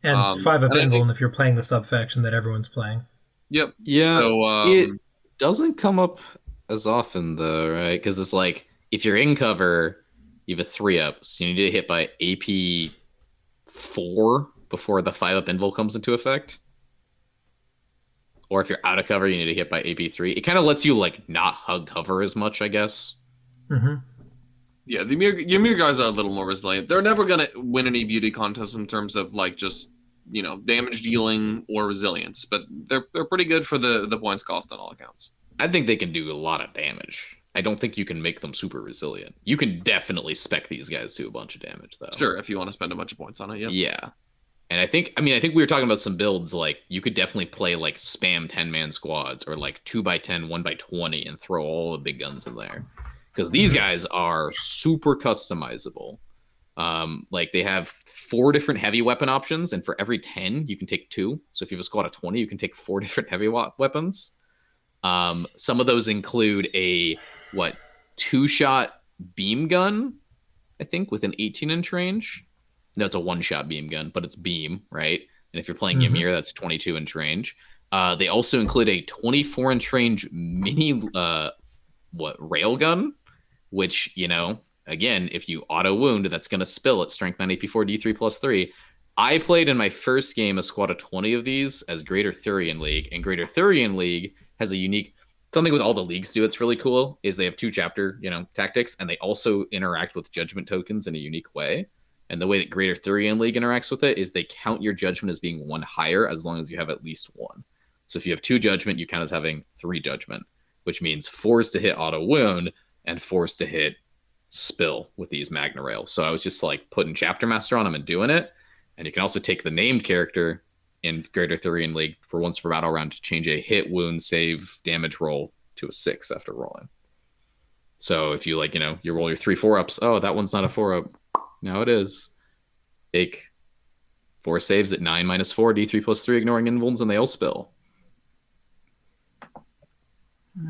And 5-up England if you're playing the sub faction that everyone's playing. Yep. Yeah. So it doesn't come up as often though, right? Because it's like if you're in cover, you have a 3-up, so you need to hit by AP 4 before the 5-up invul comes into effect. Or if you're out of cover, you need to hit by AP 3. It kind of lets you like not hug cover as much, I guess. Mm-hmm. Yeah, the Ymir guys are a little more resilient. They're never gonna win any beauty contests in terms of like just damage dealing or resilience, but they're pretty good for the points cost on all accounts. I think they can do a lot of damage. I don't think you can make them super resilient. You can definitely spec these guys to a bunch of damage, though. Sure, if you want to spend a bunch of points on it, yeah. And I think we were talking about some builds, like you could definitely play like spam 10-man squads or like 2x10, 1x20 and throw all the big guns in there. Because these guys are super customizable. Like they have 4 different heavy weapon options, and for every 10, you can take 2. So if you have a squad of 20, you can take 4 different heavy weapons. Some of those include a 2-shot beam gun, I think, with an 18-inch range. No, it's a 1-shot beam gun, but it's beam, right? And if you're playing Ymir, that's 22-inch range. They also include a 24-inch range mini railgun, which, again, if you auto wound, that's going to spill at strength 9 AP4 D3 plus 3. I played in my first game a squad of 20 of these as Greater Thurian League, and Greater Thurian League has a unique something with all the leagues do. It's really cool is they have 2 chapter, tactics, and they also interact with judgment tokens in a unique way. And the way that Greater Thurian League interacts with it is they count your judgment as being 1 higher as long as you have at least 1. So if you have 2 judgment, you count as having 3 judgment, which means 4 is to hit auto wound and 4 is to hit spill with these Magna Rails. So I was just like putting Chapter Master on them and doing it. And you can also take the named character in Greater Thurian League for once per battle round to change a hit, wound, save, damage roll to a 6 after rolling. So if you you roll your 3 4-ups, oh, that one's not a 4-up. Now it is. Take 4 saves at 9 minus 4, D3 plus 3, ignoring invulns, and they all spill.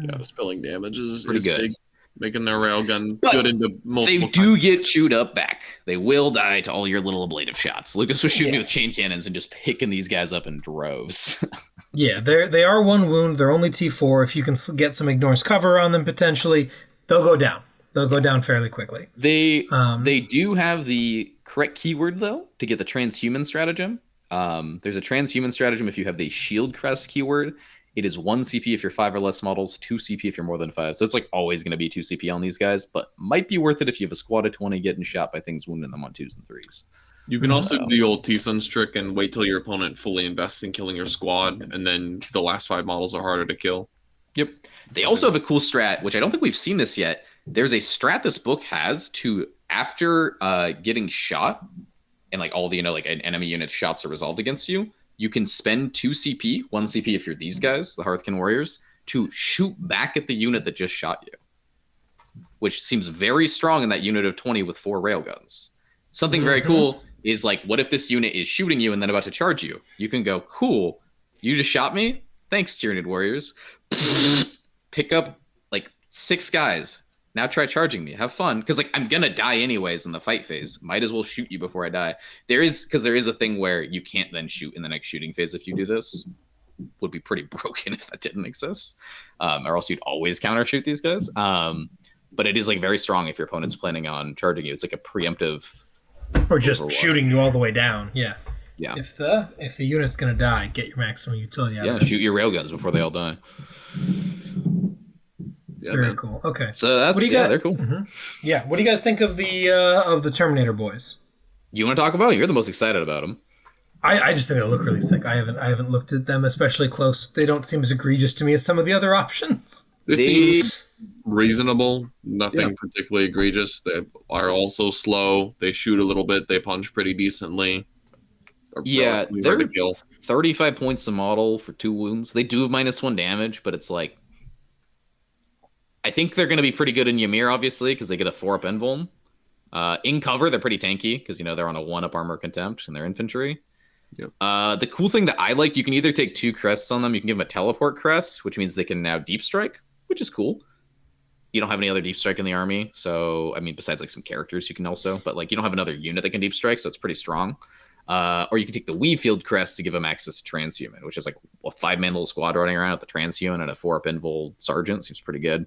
Yeah, the spilling damage is pretty good. Big, making their railgun But good into multiple. They do get chewed up back. They will die to all your little ablative shots. Lucas was shooting me with chain cannons and just picking these guys up in droves. Yeah, they are 1 wound. They're only T4. If you can get some ignores cover on them, potentially, they'll go down. They'll go down fairly quickly. They do have the correct keyword, though, to get the transhuman stratagem. There's a transhuman stratagem if you have the shield crest keyword. It is 1 CP if you're 5 or less models, 2 CP if you're more than 5. So it's always going to be 2 CP on these guys, but might be worth it if you have a squad of 20 getting shot by things wounding them on 2s and 3s. You can also do the old T-Sun's trick and wait till your opponent fully invests in killing your squad, and then the last 5 models are harder to kill. Yep. They also have a cool strat, which I don't think we've seen this yet. There's a strat this book has to, after getting shot, and all the, an enemy unit's shots are resolved against you, you can spend 2 CP, 1 CP if you're these guys, the Hearthkin Warriors, to shoot back at the unit that just shot you. Which seems very strong in that unit of 20 with 4 railguns. Something very cool is what if this unit is shooting you and then about to charge you? You can go, cool, you just shot me? Thanks, Tyranid Warriors. Pick up 6 guys. Now try charging me. Have fun. Because I'm going to die anyways in the fight phase. Might as well shoot you before I die. There is a thing where you can't then shoot in the next shooting phase if you do this. Would be pretty broken if that didn't exist. Or else you'd always counter shoot these guys. But it is very strong if your opponent's planning on charging you. It's a preemptive. Or just shooting you all the way down. Yeah. Yeah. If the unit's going to die, get your maximum utility out of it. Shoot your railguns before they all die. Yeah, Very cool. Okay. So that's they're cool. Mm-hmm. Yeah. What do you guys think of the Terminator boys? You want to talk about it? You're the most excited about them. I just think they look really sick. I haven't looked at them especially close. They don't seem as egregious to me as some of the other options. They seem reasonable. Nothing particularly egregious. They are also slow. They shoot a little bit. They punch pretty decently. They're 35 points a model for 2 wounds. They do have -1 damage, but it's I think they're going to be pretty good in Ymir, obviously, because they get a 4-up invuln. In cover, they're pretty tanky, because, they're on a 1-up armor contempt, and they're infantry. Yep. The cool thing that I like, you can either take 2 crests on them, you can give them a teleport crest, which means they can now deep strike, which is cool. You don't have any other deep strike in the army, so, besides, some characters you can also, but, you don't have another unit that can deep strike, so it's pretty strong. Or you can take the Weave Field crest to give them access to transhuman, which is a 5-man little squad running around with the transhuman and a 4-up invul sergeant. Seems pretty good.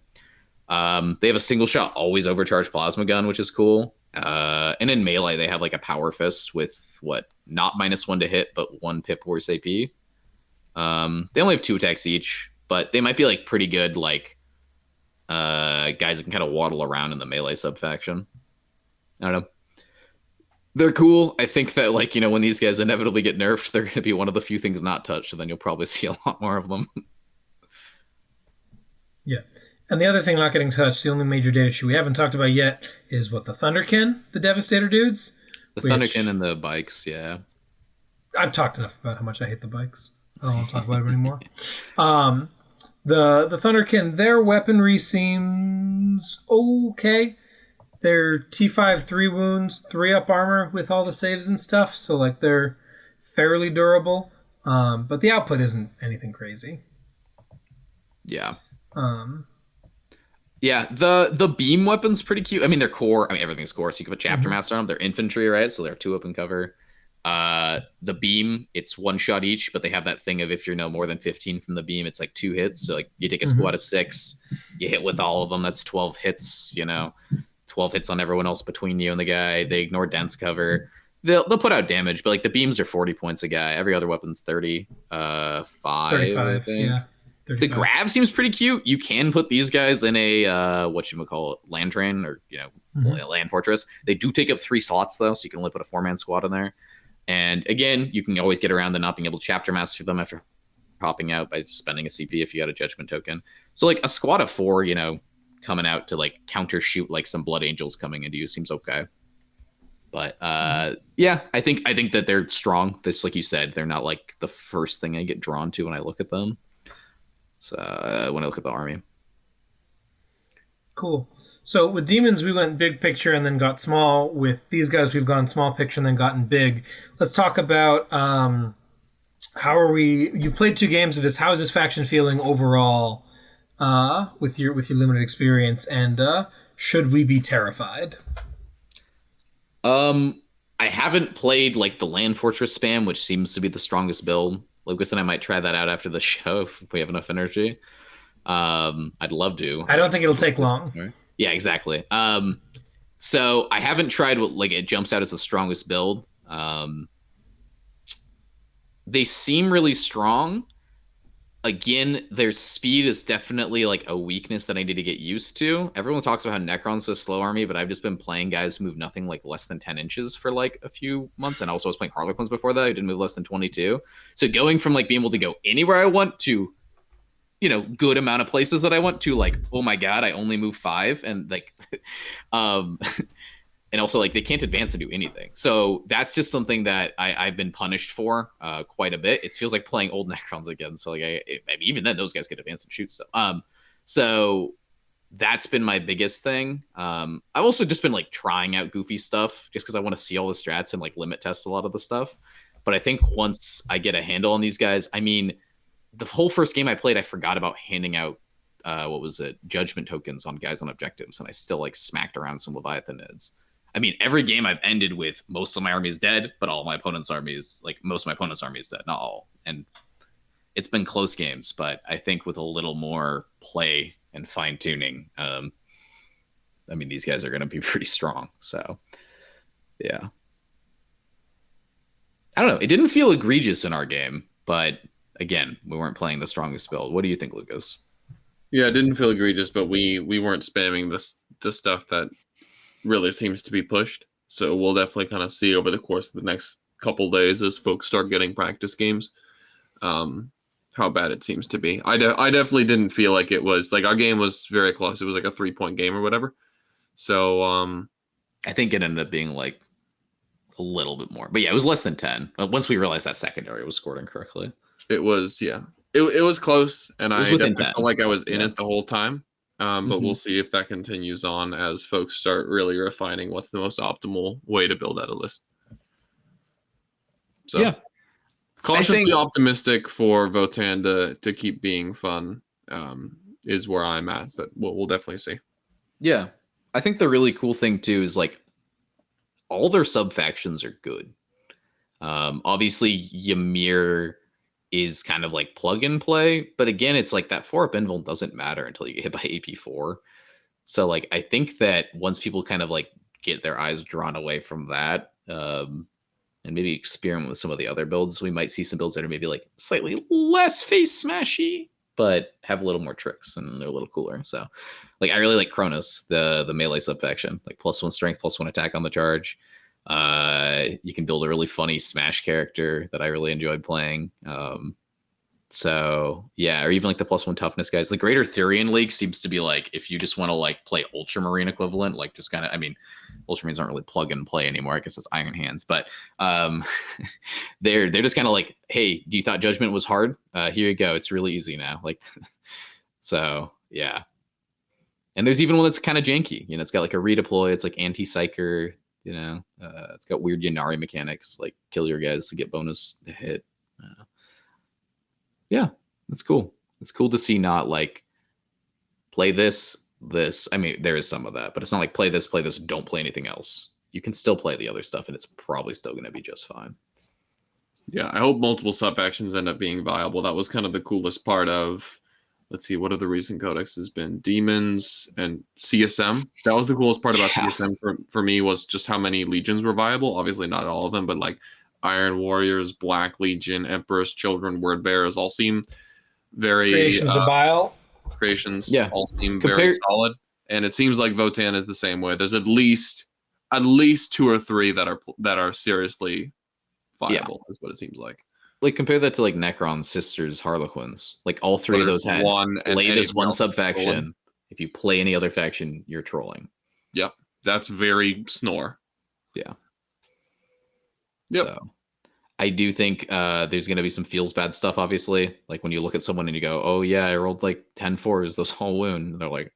They have a single shot, always overcharged plasma gun, which is cool. And in melee, they have a power fist with not -1 to hit, but 1 pip worse AP. They only have 2 attacks each, but they might be pretty good, guys that can kind of waddle around in the melee subfaction. I don't know. They're cool. I think that when these guys inevitably get nerfed, they're going to be one of the few things not touched, and then you'll probably see a lot more of them. Yeah. And the other thing not getting touched, the only major data issue we haven't talked about yet is the Thunderkin, the Devastator dudes. The Thunderkin and the bikes, yeah. I've talked enough about how much I hate the bikes. I don't want to talk about it anymore. The Thunderkin, their weaponry seems okay. They're T5 3 wounds, 3 up armor with all the saves and stuff, so like they're fairly durable. But the output isn't anything crazy. Yeah. Yeah, the beam weapon's pretty cute. I mean, they're core. I mean, everything's core, so you can put Chapter Master on them. They're infantry, right? So they're 2 up in cover. The beam, it's 1 shot each, but they have that thing of if you're no more than 15 from the beam, it's like 2 hits. So like you take a squad of 6, you hit with all of them, that's 12 hits, 12 hits on everyone else between you and the guy. They ignore dense cover. They'll put out damage, but like the beams are 40 points a guy. Every other weapon's 35, 35, I think. yeah. 35. The grab seems pretty cute. You can put these guys in a land train or land fortress. They do take up 3 slots though, so you can only put a 4-man squad in there. And again, you can always get around the not being able to chapter master them after popping out by spending a CP if you got a judgment token. So like a squad of 4, coming out to like counter shoot like some blood angels coming into you seems okay. But yeah, I think that they're strong. Just like you said, they're not like the first thing I get drawn to when I look at them. So when I look at the army. Cool. So with Demons, we went big picture and then got small. With these guys, we've gone small picture and then gotten big. Let's talk about how are we? You've played 2 games of this. How is this faction feeling overall with your limited experience? And should we be terrified? I haven't played like the Land Fortress spam, which seems to be the strongest build. Lucas and I might try that out after the show if we have enough energy. I'd love to. I don't think it'll take long. Yeah, exactly. So I haven't tried what like it jumps out as the strongest build. They seem really strong. Again, their speed is definitely like a weakness that I need to get used to. Everyone talks about how Necron's a slow army, but I've just been playing guys who move nothing like less than 10 inches for like a few months. And also I was playing Harlequins before that. I didn't move less than 22. So going from like being able to go anywhere I want to, good amount of places that I want to, like, oh my God, I only move 5. And like, and also like they can't advance to do anything. So that's just something that I've been punished for quite a bit. It feels like playing old Necrons again. So like even then those guys could advance and shoot stuff. So that's been my biggest thing. I've also just been like trying out goofy stuff just because I want to see all the strats and like limit test a lot of the stuff. But I think once I get a handle on these guys, I mean, the whole first game I played, I forgot about handing out judgment tokens on guys on objectives, and I still like smacked around some Leviathanids. I mean, every game I've ended with most of my army is dead, but all my opponent's army is most of my opponent's army is dead, not all. And it's been close games, but I think with a little more play and fine tuning, I mean, these guys are going to be pretty strong. So, yeah. I don't know. It didn't feel egregious in our game, but again, we weren't playing the strongest build. What do you think, Lucas? Yeah, it didn't feel egregious, but we weren't spamming the stuff that really seems to be pushed. So we'll definitely kind of see over the course of the next couple days as folks start getting practice games how bad it seems to be. I definitely didn't feel like it was like our game was very close. It was like a 3-point game or whatever. So I think it ended up being like a little bit more, but yeah, it was less than 10. Once we realized that secondary was scored incorrectly, it was it was close, and I definitely felt like I was in it the whole time. But we'll see if that continues on as folks start really refining what's the most optimal way to build out a list. So yeah, cautiously optimistic for Votann to keep being fun is where I'm at, but we'll definitely see. Yeah, I think the really cool thing too is like all their sub factions are good. Obviously Ymir is kind of like plug and play, but again, it's like that 4-up invul doesn't matter until you get hit by AP4. So like I think that once people kind of like get their eyes drawn away from that, and maybe experiment with some of the other builds, we might see some builds that are maybe like slightly less face smashy, but have a little more tricks and they're a little cooler. So like I really like Kronos, the melee subfaction, like +1 strength, +1 attack on the charge. You can build a really funny smash character that I really enjoyed playing. So yeah, or even like the +1 toughness guys. The Greater Therian League seems to be like if you just want to like play Ultramarine equivalent, like just kind of. I mean, Ultramarines aren't really plug and play anymore. I guess it's Iron Hands, but they're just kind of like, hey, you thought Judgment was hard? Here you go. It's really easy now. Like, so yeah. And there's even one that's kind of janky. You know, it's got like a redeploy. It's like anti-psyker. You know, it's got weird Yanari mechanics, like kill your guys to get bonus to hit. Yeah, that's cool. It's cool to see not like play this. I mean, there is some of that, but it's not like play this, don't play anything else. You can still play the other stuff, and it's probably still going to be just fine. Yeah, I hope multiple sub-factions end up being viable. That was kind of the coolest part of, let's see, what have the recent codexes been? Demons and CSM. That was the coolest part about CSM for me, was just how many legions were viable. Obviously not all of them, but like Iron Warriors, Black Legion, Emperor's Children, Word Bearers all seem very... Creations of Bile. Creations all seem very solid. And it seems like Votann is the same way. There's at least 2 or 3 that are seriously viable, is what it seems like. Like compare that to like Necron's Sisters, Harlequins. Like all 3 of those had play this one sub-faction. If you play any other faction, you're trolling. Yep. That's very Snore. Yeah. Yep. So I do think there's going to be some feels bad stuff, obviously. Like when you look at someone and you go, oh, yeah, I rolled like 10 4s, those all wound. And they're like,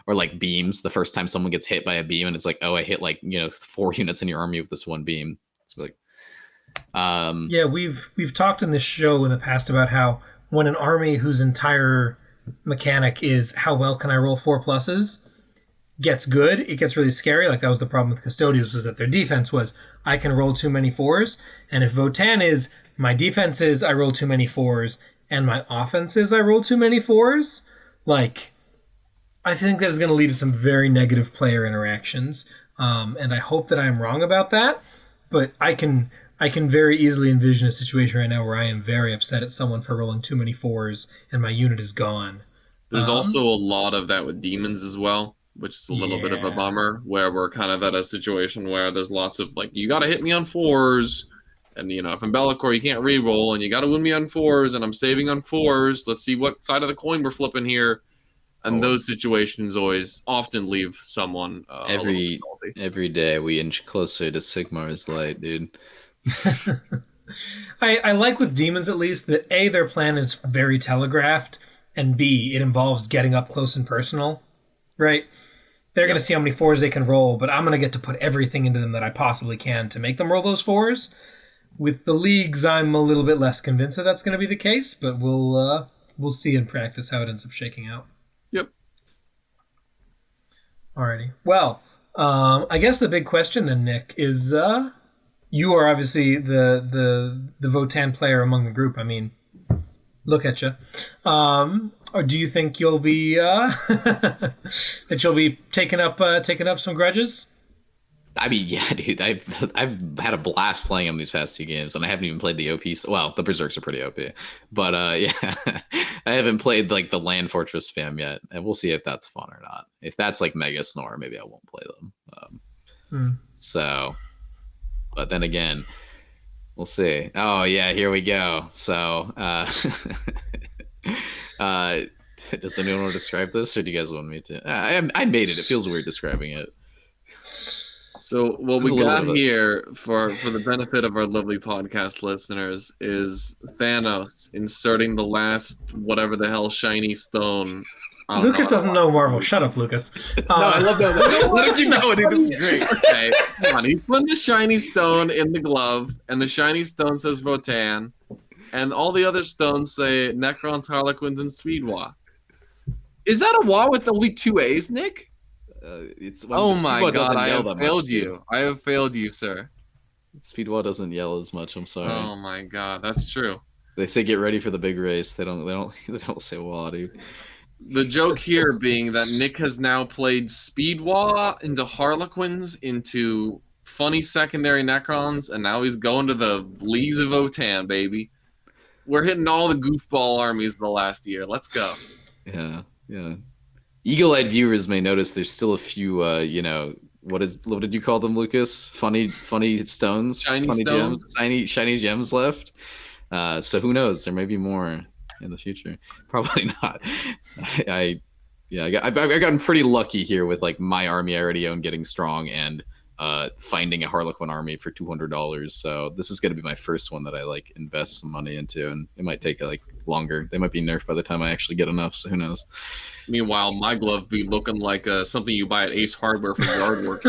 or like beams. The first time someone gets hit by a beam and it's like, oh, I hit like, 4 units in your army with this one beam. It's like, yeah, we've talked in this show in the past about how when an army whose entire mechanic is how well can I roll 4+ gets good, it gets really scary. Like that was the problem with Custodians, was that their defense was I can roll too many 4s, and if Votann is my defense is I roll too many 4s and my offense is I roll too many 4s, like I think that is going to lead to some very negative player interactions, and I hope that I am wrong about that, but I can very easily envision a situation right now where I am very upset at someone for rolling too many 4s and my unit is gone. There's also a lot of that with Demons as well, which is a little bit of a bummer, where we're kind of at a situation where there's lots of like, you got to hit me on 4s, and if I'm Bellicor, you can't reroll, and you got to win me on 4s, and I'm saving on 4s. Let's see what side of the coin we're flipping here. And those situations often leave someone a little bit salty. Every day we inch closer to Sigmar's light, dude. I like with Demons at least that A, their plan is very telegraphed, and B, it involves getting up close and personal, right? They're going to see how many 4s they can roll, but I'm going to get to put everything into them that I possibly can to make them roll those 4s. With the leagues, I'm a little bit less convinced that that's going to be the case, but we'll see in practice how it ends up shaking out. Yep. Alrighty. Well, I guess the big question then, Nick, is you are obviously the Votann player among the group. I mean, look at you. Or do you think you'll be that you'll be taking up some grudges? I mean, yeah, dude. I've had a blast playing them these past 2 games, and I haven't even played the OP. Well, the Berserks are pretty OP, but yeah, I haven't played like the Land Fortress spam yet, and we'll see if that's fun or not. If that's like Mega Snore, maybe I won't play them. So, but then again, we'll see. Oh yeah, here we go. So, does anyone want to describe this, or do you guys want me to? I made it. It feels weird describing it. So what we got here, for the benefit of our lovely podcast listeners, is Thanos inserting the last whatever the hell shiny stone. Lucas doesn't know Marvel. Shut up, Lucas. No, I love that. Let him keep going, dude. This is great. Okay, come on. He's putting the shiny stone in the glove, and the shiny stone says Votann, and all the other stones say Necrons, Harlequins, and Speedwa. Is that a Wa with only 2 A's, Nick? Oh my god, I have failed you. I have failed you, sir. Speedwall doesn't yell as much. I'm sorry. Oh my god, that's true. They say get ready for the big race. They don't say wah, dude. The joke here being that Nick has now played Speedwa into Harlequins into funny secondary Necrons, and now he's going to the Leagues of Votann, baby. We're hitting all the goofball armies the last year. Let's go. Yeah. Eagle-eyed viewers may notice there's still a few, what did you call them, Lucas? Funny stones, shiny funny stones? gems, shiny gems left. So who knows? There may be more in the future? Probably not. I've gotten pretty lucky here with like my army I already own getting strong and finding a Harlequin army for $200. So this is going to be my first one that I like invest some money into, and it might take like longer. They might be nerfed by the time I actually get enough. So who knows? Meanwhile, my glove be looking like something you buy at Ace Hardware for yard work.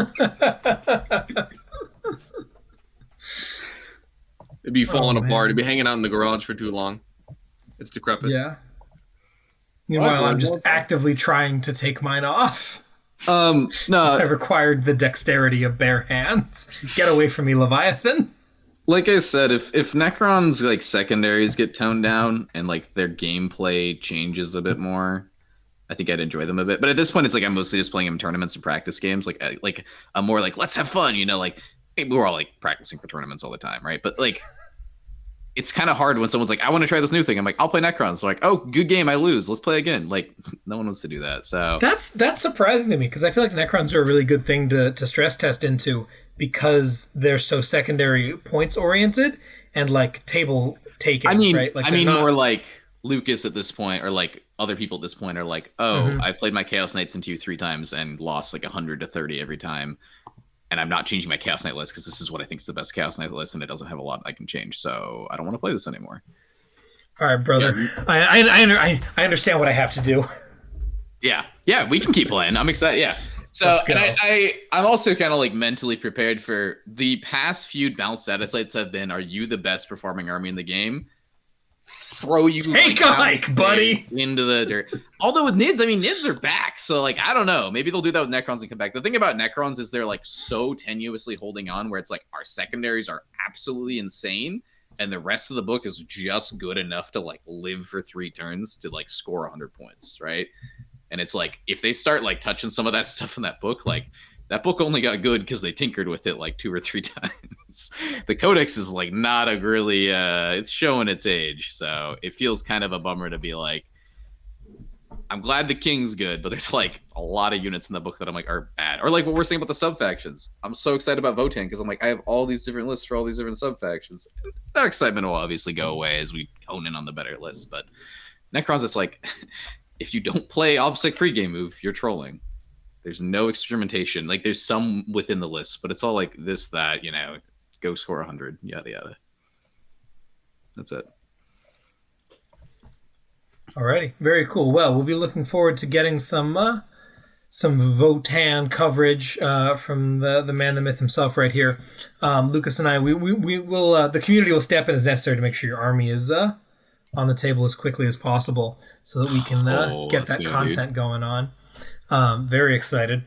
It'd be falling apart. It'd be hanging out in the garage for too long. It's decrepit. Yeah. Meanwhile, I'm just actively trying to take mine off. No. I required the dexterity of bare hands. Get away from me, Leviathan. Like I said, if Necron's like secondaries get toned down and like their gameplay changes a bit more, I think I'd enjoy them a bit. But at this point, it's like I'm mostly just playing them in tournaments and practice games. Like I'm more like, let's have fun, you know, like we're all like practicing for tournaments all the time, right? But like it's kind of hard when someone's like, I want to try this new thing. I'm like, I'll play Necrons. So like, oh, good game, I lose. Let's play again. Like, no one wants to do that. So that's surprising to me because I feel like Necrons are a really good thing to stress test into because they're so secondary points oriented and like table taking. I mean, right? Like, more like Lucas at this point, or like other people at this point are like, oh, I've played my Chaos Knights into you 3 times and lost like 100 to 30 every time. And I'm not changing my Chaos Knight list because this is what I think is the best Chaos Knight list, and it doesn't have a lot I can change. So I don't want to play this anymore. All right, brother. Yeah. I understand what I have to do. Yeah, we can keep playing. I'm excited. Yeah. So and I'm also kind of like mentally prepared for the past few balanced status lights have been, are you the best performing army in the game? Throw you take a hike, buddy, into the dirt. Although with Nids, I mean, Nids are back, so like I don't know. Maybe they'll do that with Necrons and come back. The thing about Necrons is they're like so tenuously holding on, where it's like our secondaries are absolutely insane, and the rest of the book is just good enough to like live for 3 turns to like score 100 points, right? And it's like if they start like touching some of that stuff in that book, like that book only got good because they tinkered with it like 2 or 3 times. The Codex is like not a really, it's showing its age. So it feels kind of a bummer to be like, I'm glad the King's good, but there's like a lot of units in the book that I'm like are bad. Or like what we're saying about the sub-factions. I'm so excited about Votann because I'm like, I have all these different lists for all these different sub-factions. That excitement will obviously go away as we hone in on the better list. But Necrons, it's like, if you don't play Obsec pregame move, you're trolling. There's no experimentation. Like there's some within the list, but it's all like this, that, you know, go score 100, yada, yada. That's it. Alrighty. Very cool. Well, we'll be looking forward to getting some Votann coverage from the man, the myth himself right here. Lucas and I, we will, the community will step in as necessary to make sure your army is on the table as quickly as possible so that we can get that content going on. Very excited,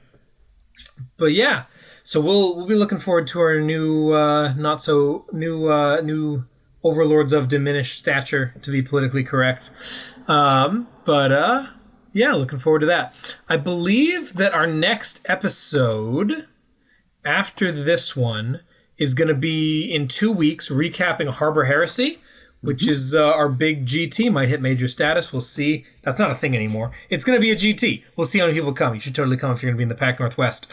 but yeah. So we'll be looking forward to our new, not so new overlords of diminished stature, to be politically correct. Yeah, looking forward to that. I believe that our next episode after this one is going to be in 2 weeks, recapping Harbor Heresy, which is our big GT. Might hit major status. We'll see. That's not a thing anymore. It's going to be a GT. We'll see how many people come. You should totally come if you're going to be in the Pac Northwest.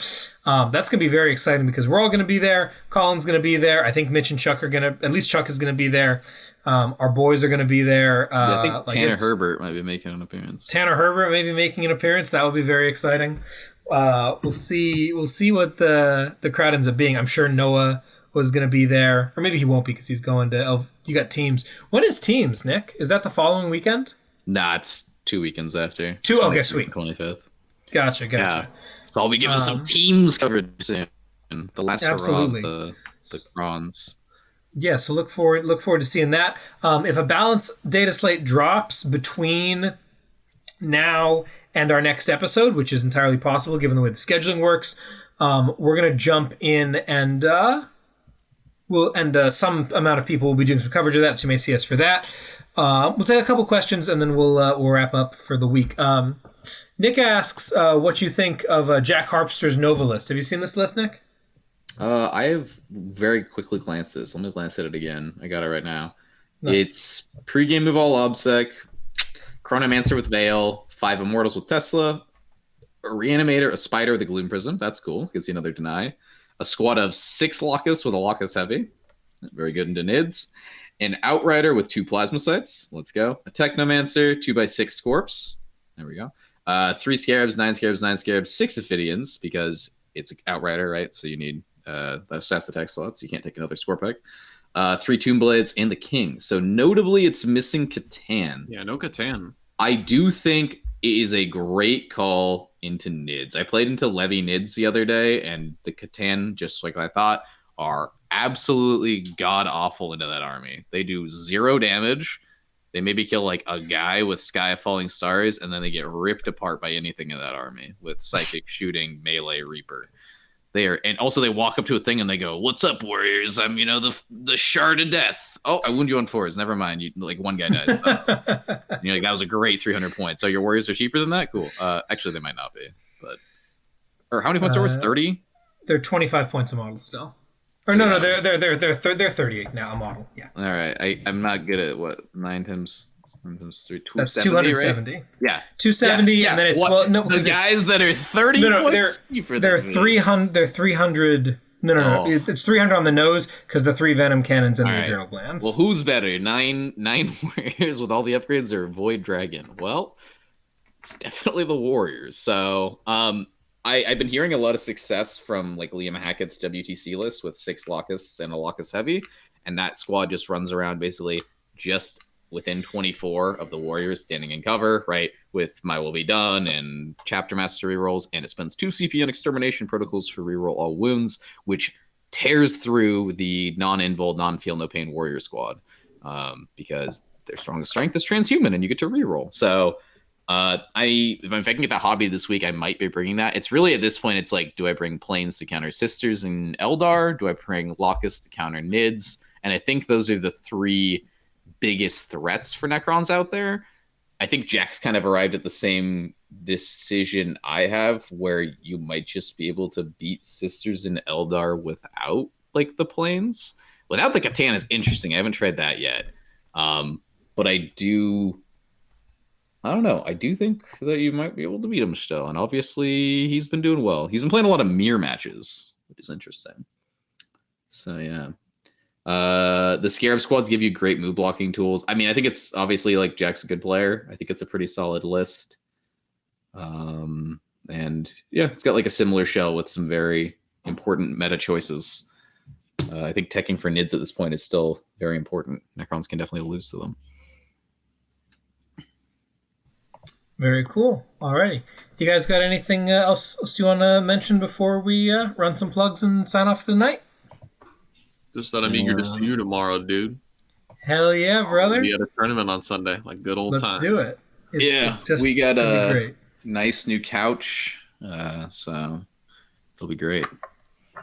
That's going to be very exciting because we're all going to be there. Colin's going to be there. I think Mitch and Chuck are going to, at least Chuck is going to be there. Our boys are going to be there. I think Tanner Herbert might be making an appearance. Tanner Herbert may be making an appearance. That will be very exciting. We'll see what the crowd ends up being. I'm sure Noah was going to be there, or maybe he won't be because he's going to you got Teams. When is Teams, Nick? Is that the following weekend? Nah, it's 2 weekends after. Okay, sweet. 25th. Gotcha. Yeah. So I'll be giving some Teams coverage soon. The last hurrah of the Crons. Yeah, so look forward to seeing that. If a balanced data slate drops between now and our next episode, which is entirely possible given the way the scheduling works, we're going to jump in and some amount of people will be doing some coverage of that, so you may see us for that. We'll take a couple questions and then we'll wrap up for the week. Nick asks what you think of Jack Harpster's Nova list. Have you seen this list, Nick? I have very quickly glanced this. Let me glance at it again. I got it right now. Nice. It's pregame move all Obsec, Chronomancer with Veil, 5 Immortals with Tesla, a Reanimator, a Spider with a Gloom Prism. That's cool. You can see another Deny. A squad of 6 Locus with a Locus Heavy. Very good into Nids. An Outrider with 2 Plasma Sights. Let's go. A Technomancer, 2x6 Scorps. There we go. 3 Scarabs, 9 Scarabs, 9 Scarabs, 6 Ophidians, because it's an Outrider, right? So you need those fast attack slots. You can't take another Scorpic. 3 Tomb Blades, and the King. So notably, it's missing Catan. Yeah, no Catan. I do think it is a great call into Nids. I played into Levy Nids the other day, and the Catan, just like I thought, are absolutely god-awful into that army. They do 0 damage. They maybe kill like a guy with Sky of Falling Stars, and then they get ripped apart by anything in that army with Psychic, Shooting, Melee, Reaper. And also they walk up to a thing and they go, "What's up, warriors? I'm, the Shard of Death. Oh, I wound you on 4s. Never mind. One guy dies." You're like, that was a great 300 points. So your warriors are cheaper than that? Cool. Actually, they might not be. Or how many points are worth? 30? They're 25 points a model still. Or no, they're 38 now a model. Yeah. All right. I'm not good at what 9 times 3. That's 270. Right? Yeah. 270, yeah. And then it's the guys that are 30. They're 300. They're 300. No. It's 300 on the nose because the 3 venom cannons and the adrenal glands. Well, who's better, 9 warriors with all the upgrades or Void Dragon? Well, it's definitely the warriors. So, I've been hearing a lot of success from like Liam Hackett's WTC list with 6 Locusts and a Locust Heavy, and that squad just runs around basically just within 24 of the warriors standing in cover, right? With My Will Be Done and Chapter Master rerolls, and it spends 2 CP and Extermination protocols for reroll all wounds, which tears through the non-invul, non-feel, no pain warrior squad, because their strongest strength is transhuman, and you get to reroll. So if I can get that hobby this week, I might be bringing that. It's really at this point, it's like, do I bring Planes to counter Sisters and Eldar? Do I bring Locusts to counter Nids? And I think those are the 3 biggest threats for Necrons out there. I think Jack's kind of arrived at the same decision I have, where you might just be able to beat Sisters and Eldar without like the Planes. Without the Catan is interesting. I haven't tried that yet. But I don't know. I do think that you might be able to beat him still. And obviously he's been doing well. He's been playing a lot of mirror matches, which is interesting. So yeah. The Scarab squads give you great move blocking tools. I mean, I think it's obviously like Jack's a good player. I think it's a pretty solid list. And yeah, it's got like a similar shell with some very important meta choices. I think teching for Nids at this point is still very important. Necrons can definitely lose to them. Very cool. Alrighty. You guys got anything else you want to mention before we run some plugs and sign off for the night? Just that I'm eager to see you tomorrow, dude. Hell yeah, brother. We had a tournament on Sunday, like good old times. Let's do it. We got a nice new couch, so it'll be great.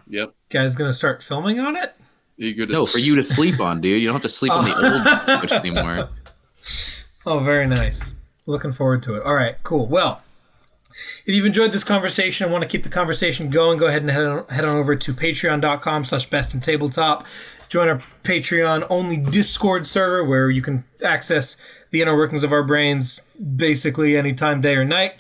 Yep. Guys gonna start filming on it? For you to sleep on, dude. You don't have to sleep on the old couch anymore. Oh, very nice. Looking forward to it. All right, cool. Well, if you've enjoyed this conversation and want to keep the conversation going, go ahead and head on over to patreon.com/bestintabletop. Join our Patreon-only Discord server where you can access the inner workings of our brains basically anytime, day or night.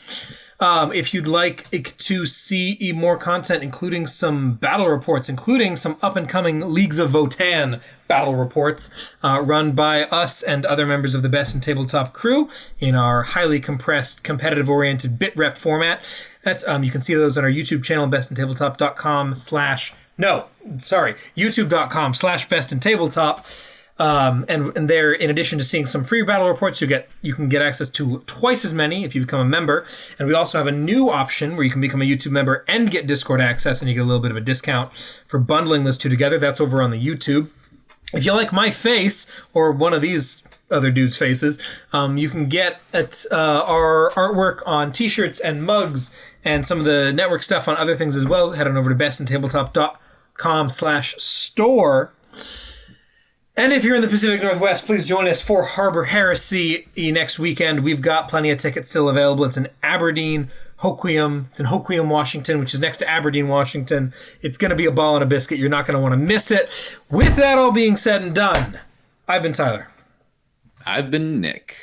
If you'd like to see more content, including some battle reports, including some up-and-coming Leagues of Votann battle reports run by us and other members of the Best in Tabletop crew in our highly compressed, competitive-oriented bit rep format, you can see those on our YouTube channel, youtube.com/bestintabletop. And there, in addition to seeing some free battle reports, you can get access to twice as many if you become a member. And we also have a new option where you can become a YouTube member and get Discord access, and you get a little bit of a discount for bundling those two together. That's over on the YouTube. If you like my face or one of these other dudes' faces, you can get our artwork on t-shirts and mugs and some of the network stuff on other things as well. Head on over to bestintabletop.com/store. And if you're in the Pacific Northwest, please join us for Harbor Heresy next weekend. We've got plenty of tickets still available. It's in Aberdeen, Hoquiam. It's in Hoquiam, Washington, which is next to Aberdeen, Washington. It's going to be a ball and a biscuit. You're not going to want to miss it. With that all being said and done, I've been Tyler. I've been Nick.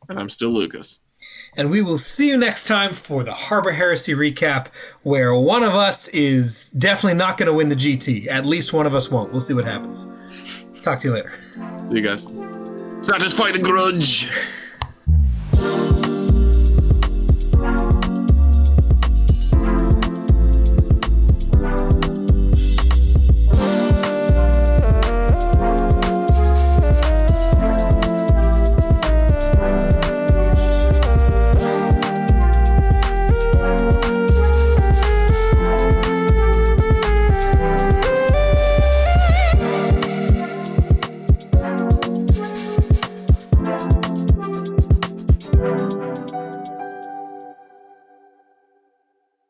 And I'm still Lucas. And we will see you next time for the Harbor Heresy recap, where one of us is definitely not going to win the GT. At least one of us won't. We'll see what happens. Talk to you later. See you guys. Satisfy the grudge.